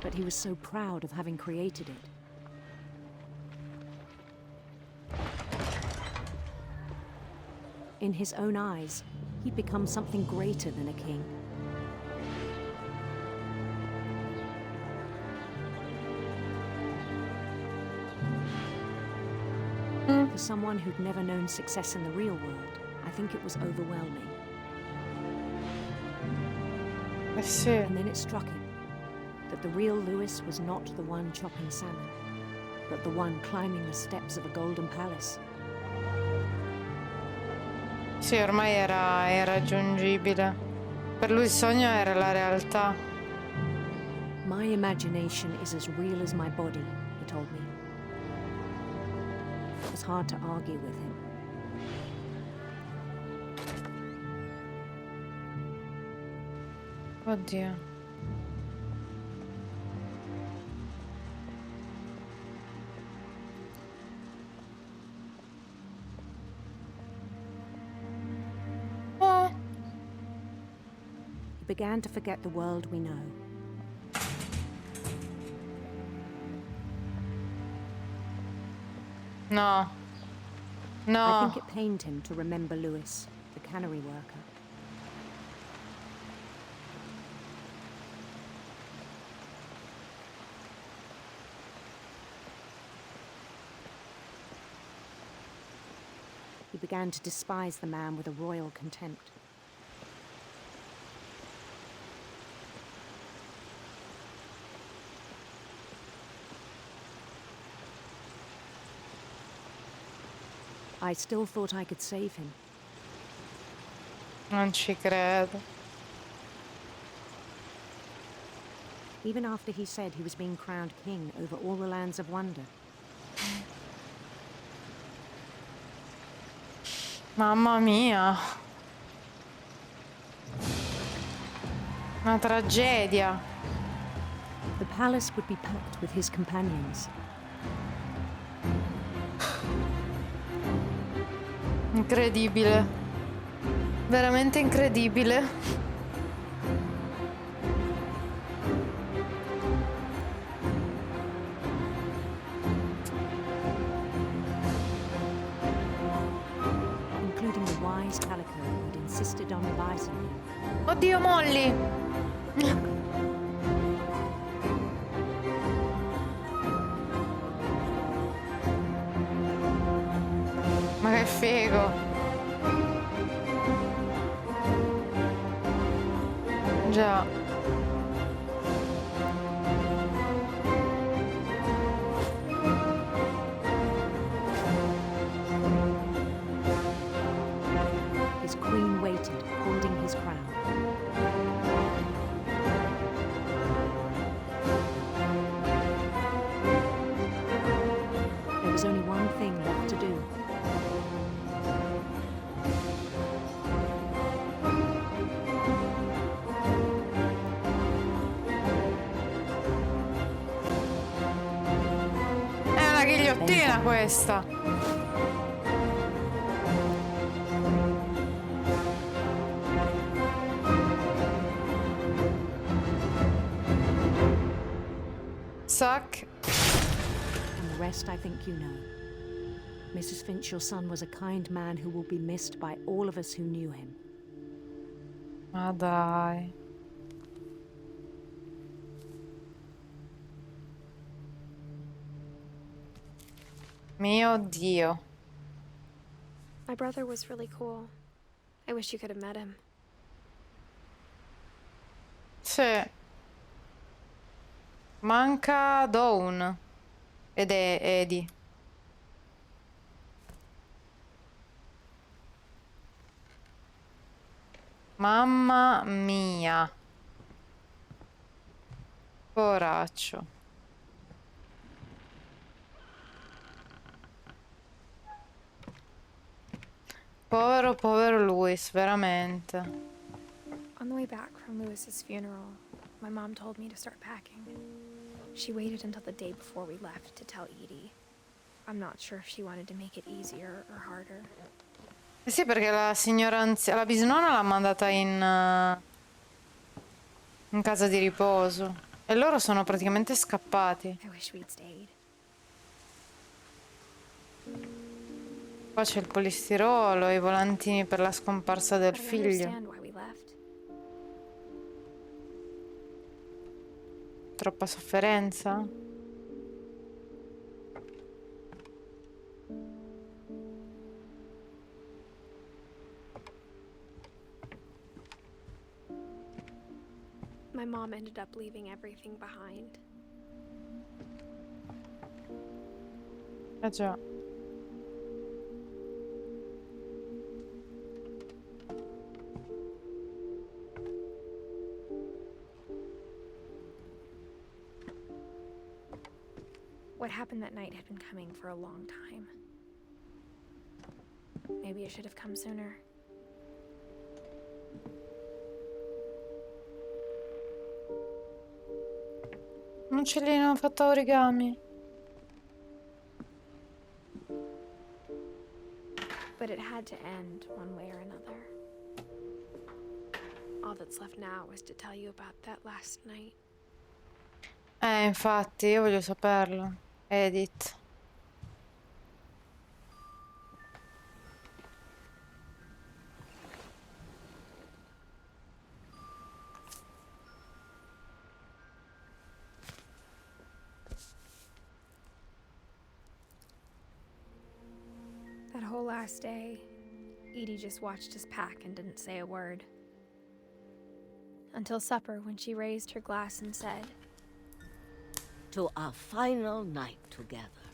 But he was so proud of having created it. In his own eyes, he'd become something greater than a king. For someone who'd never known success in the real world, I think it was overwhelming. And then it struck him that the real Lewis was not the one chopping salmon, but the one climbing the steps of a golden palace. Sì, ormai era irraggiungibile. Per lui il sogno era la realtà. My imagination is as real as my body, he told me. It was hard to argue with him. Oddio. He began to forget the world we know. No. I No. think it pained him to remember Lewis, the cannery worker. He began to despise the man with a royal contempt. I still thought I could save him. Non ci credo. Even after he said he was being crowned king over all the lands of wonder. Mamma mia. Una tragedia. The palace would be packed with his companions. Incredibile. Veramente incredibile. Including the wise Calico who'd insisted on advising him. Oddio, Molly. Ma che figo. Già. His queen waited, holding his crown. There was only one thing left to do. ghigliottina questa. Suck. And the rest I think you know. Mrs. Finch, your son was a kind man who will be missed by all of us who knew him. Ma dai. Mio Dio. My brother was really cool. I wish you could have met him. Sì. Manca Dawn. Ed è Eddie. Mamma mia. Poraccio. Povero Louis, veramente. On the way back from Lewis's funeral, my mom told me to start packing. She waited until the day before we left to tell Edie. I'm not sure if she wanted to make it easier or harder. Eh sì, perché la signora anziana, la bisnonna l'ha mandata in casa di riposo. E loro sono praticamente scappati. I wish we'd stayed. Qua c'è il polistirolo, i volantini per la scomparsa del But I figlio. understand why we left. Troppa sofferenza? My mom ended up leaving everything behind. Eh già. What happened that night had been coming for a long time. Maybe it should have come sooner. Un uccellino fatto a origami. But it had to end one way or another. All that's left now is to tell you about that last night. Infatti, io voglio saperlo. Edith. That whole last day, Edie just watched us pack and didn't say a word. Until supper, when she raised her glass and said, "To our final night together,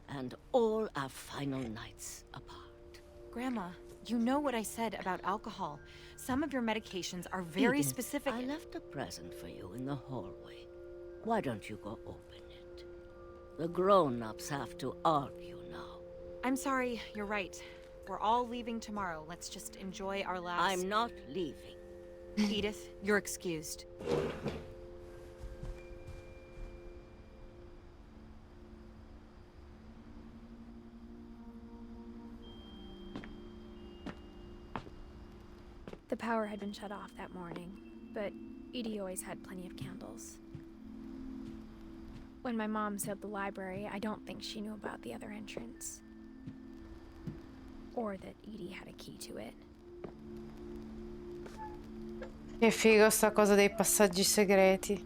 and all our final nights apart." Grandma, you know what I said about alcohol. Some of your medications are very Edith, specific. I left a present for you in the hallway. Why don't you go open it? The grown-ups have to argue now. I'm sorry, you're right. We're all leaving tomorrow. Let's just enjoy our last... I'm not leaving. Edith, you're excused. the power had been shut off that morning, but Edie always had plenty of candles. When my mom said the library, I don't think she knew about the other entrance. Or that Edie had a key to it. Che figo sta cosa dei passaggi segreti.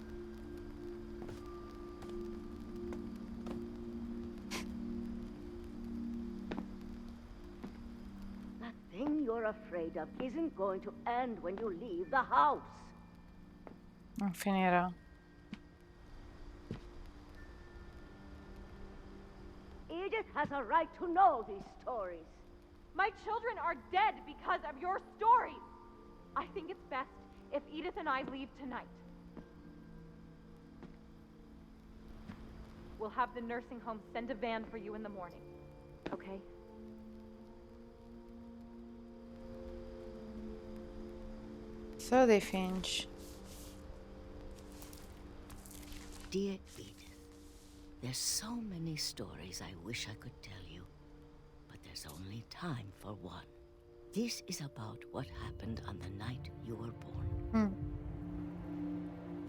That thing you're afraid of isn't going to end when you leave the house. Non finirà. Edith has a right to know these stories. My children are dead because of your stories. I think it's best if Edith and I leave tonight. We'll have the nursing home send a van for you in the morning, okay? Solo dei Finch. Dear Edith, There's so many stories I wish I could tell you, but there's only time for one. This is about what happened on the night you were born.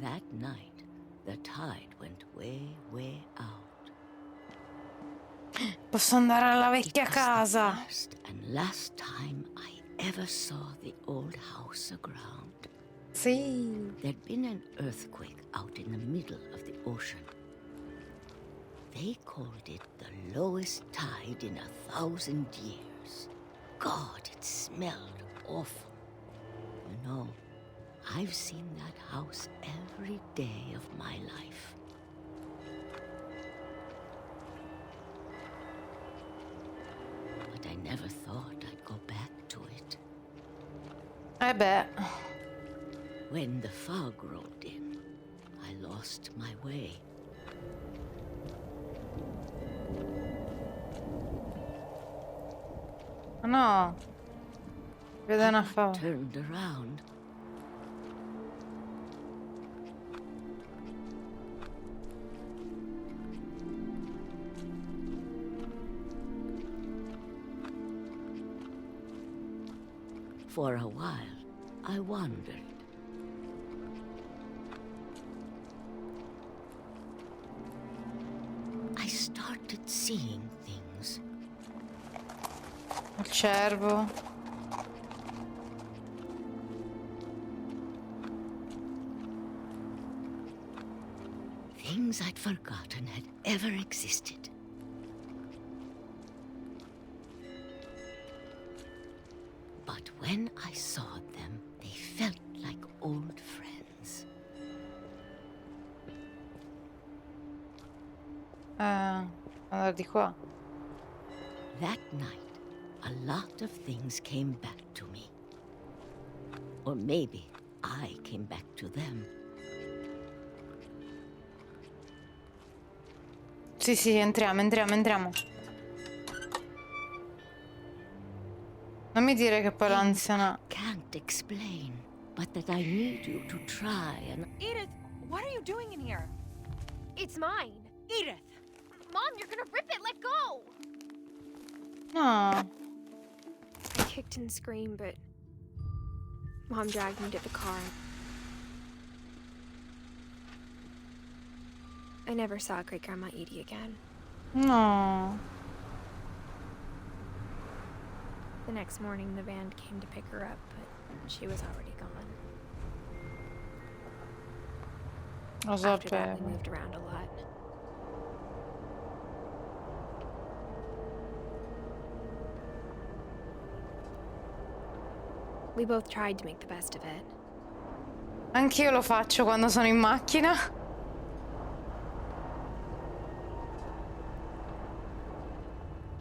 That night, the tide went way, way out. Posso andare alla vecchia casa. First and last time I ever saw the old house aground. Sì. There'd been an earthquake out in the middle of the ocean. They called it the lowest tide in 1,000 years. God, it smelled awful. You know, I've seen that house every day of my life. But I never thought I'd go back to it. I bet. When the fog rolled in, I lost my way. No. Vedo una fava. Turned around. For a while, I wandered. I started seeing things. Il cervo. Things I'd forgotten had ever existed. But when I saw them, they felt like old friends. Andare di qua. That night, a lot of things came back to me. Or maybe I came back to them. Sì, sì, entriamo. Non mi dire che poi l'anziana... Can't explain, but that I need you to try and... Edith, what are you doing in here? It's mine. Edith! Mom, you're gonna rip it! Let go! No. I kicked and screamed, but Mom dragged me to the car. I never saw Great-Grandma Edie again. No. The next morning, the van came to pick her up, but she was already gone. Lo After that, sapevo. we moved around a lot. We both tried to make the best of it. Anch'io lo faccio quando sono in macchina.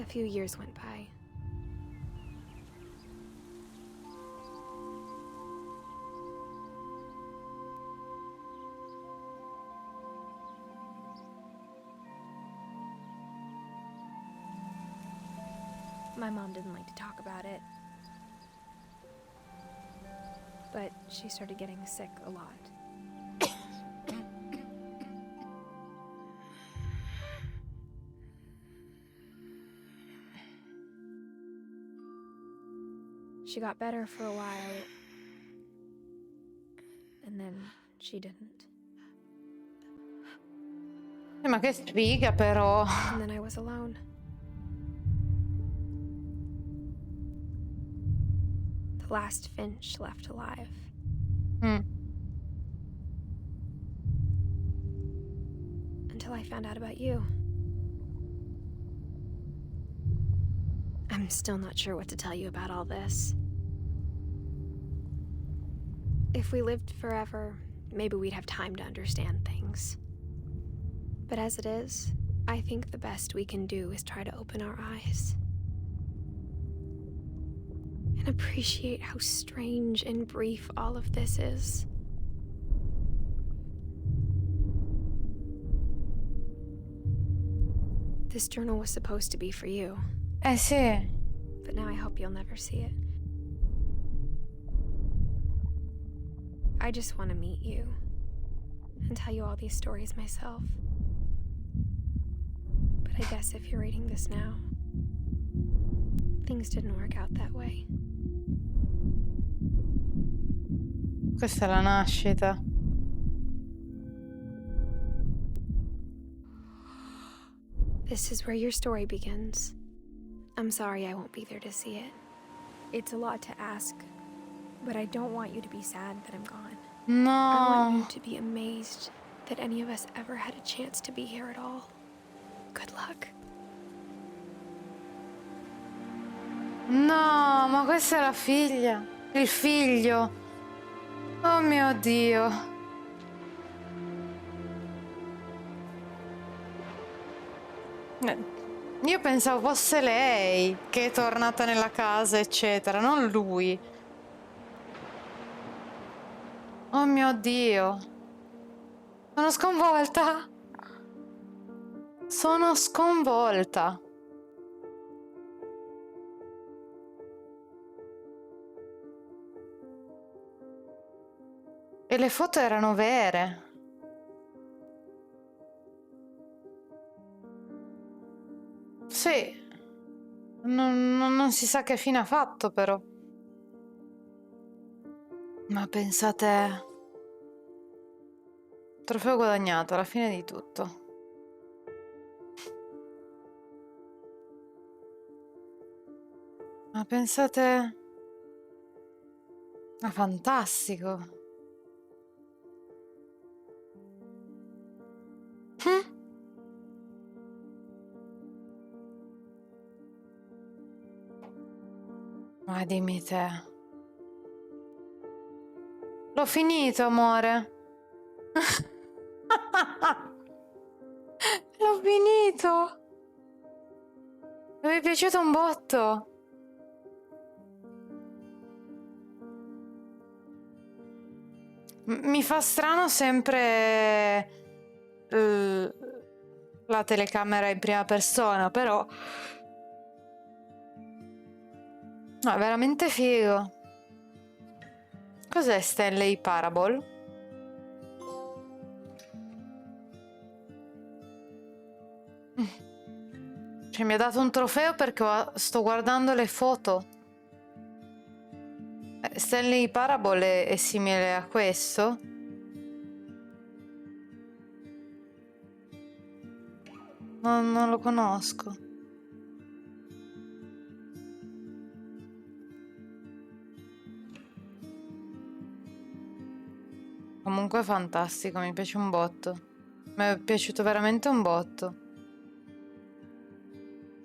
A few years went by. My mom didn't like to talk about it. But she started getting sick a lot. She got better for a while, and then she didn't. Ma che sfiga però. And then I was alone. The last Finch left alive. Until I found out about you. I'm still not sure what to tell you about all this. If we lived forever, maybe we'd have time to understand things. But as it is, I think the best we can do is try to open our eyes. And appreciate how strange and brief all of this is. This journal was supposed to be for you. Eh sì. But now I hope you'll never see it. I just want to meet you and tell you all these stories myself. But I guess if you're reading this now, things didn't work out that way. Questa è la nascita. This is where your story begins. I'm sorry I won't be there to see it. It's a lot to ask, but I don't want you to be sad that I'm gone. I want you No. to be amazed that any of us ever had a chance to be here at all. Good luck. No, ma questa è la figlia. Il figlio. Oh mio Dio. Io pensavo fosse lei che è tornata nella casa, eccetera, non lui. Oh mio Dio. Sono sconvolta. Sono sconvolta. E le foto erano vere. Sì. Non si sa che fine ha fatto, però. Ma pensate... Trofeo guadagnato alla fine di tutto. Ma pensate... Ma fantastico. Ma dimmi te. L'ho finito, amore. L'ho finito. Mi è piaciuto un botto. Mi fa strano sempre la telecamera in prima persona, però no, è veramente figo. Cos'è Stanley Parable? Cioè, mi ha dato un trofeo perché sto guardando le foto. Stanley Parable è simile a questo? Non lo conosco. Comunque è fantastico, mi piace un botto. Mi è piaciuto veramente un botto.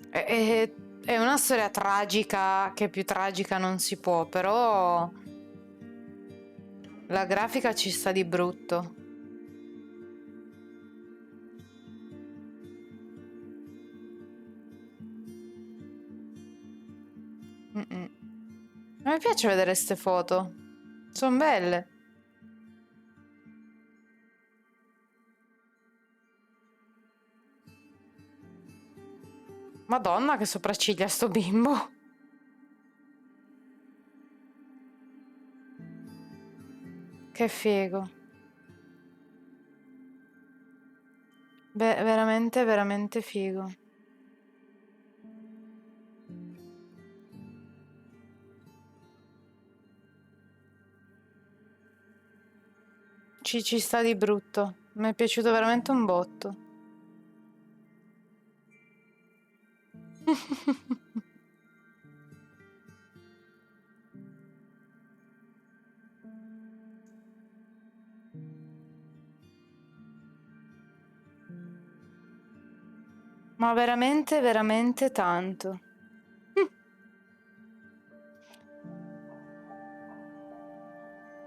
È una storia tragica, che più tragica non si può, però la grafica ci sta di brutto. A me piace vedere queste foto. Sono belle. Madonna, che sopracciglia sto bimbo. Che figo. Beh, veramente, veramente figo. Ci sta di brutto. Mi è piaciuto veramente un botto. Ma veramente, veramente tanto.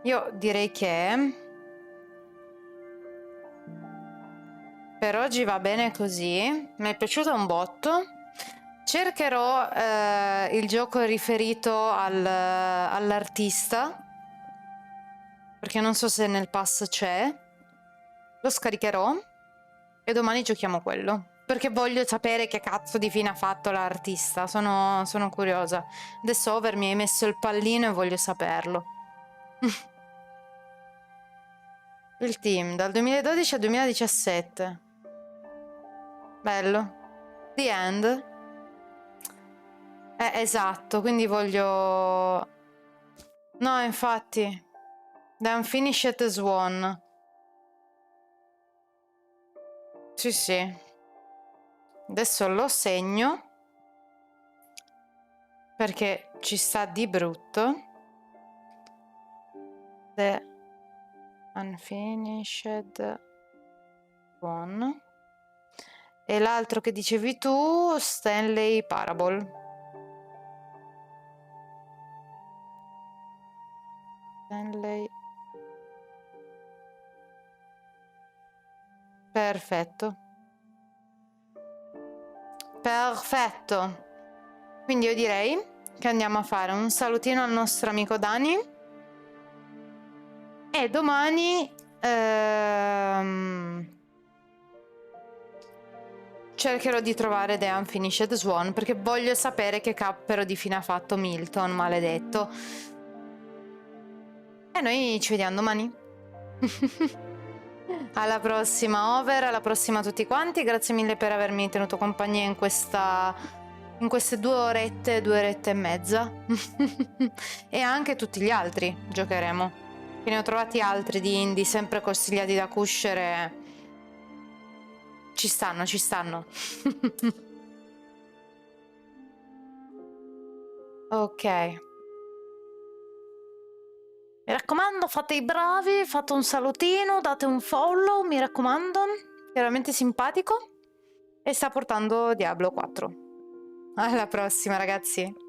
Io direi che per oggi va bene così. Mi è piaciuto un botto. Cercherò il gioco riferito all'artista, perché non so se nel pass c'è. Lo scaricherò e domani giochiamo quello, perché voglio sapere che cazzo di fine ha fatto l'artista. Sono curiosa. Adesso Over mi hai messo il pallino e voglio saperlo. Il team dal 2012 al 2017. Bello. The End. Esatto, quindi voglio... No, infatti. The Unfinished Swan. Sì, sì. Adesso lo segno. Perché ci sta di brutto. The Unfinished Swan. E l'altro che dicevi tu, Stanley Parable. Stanley. Perfetto. Perfetto. Quindi io direi che andiamo a fare un salutino al nostro amico Dani. E domani cercherò di trovare The Unfinished Swan, perché voglio sapere che cappero di fine ha fatto Milton, maledetto. E noi ci vediamo domani. Alla prossima Over, alla prossima a tutti quanti. Grazie mille per avermi tenuto compagnia in queste 2 orette e mezza. E anche tutti gli altri giocheremo, che ne ho trovati altri di indie sempre consigliati da Cuscere. Ci stanno. Ok, mi raccomando, fate i bravi, fate un salutino, date un follow, mi raccomando, è veramente simpatico e sta portando Diablo 4. Alla prossima, ragazzi.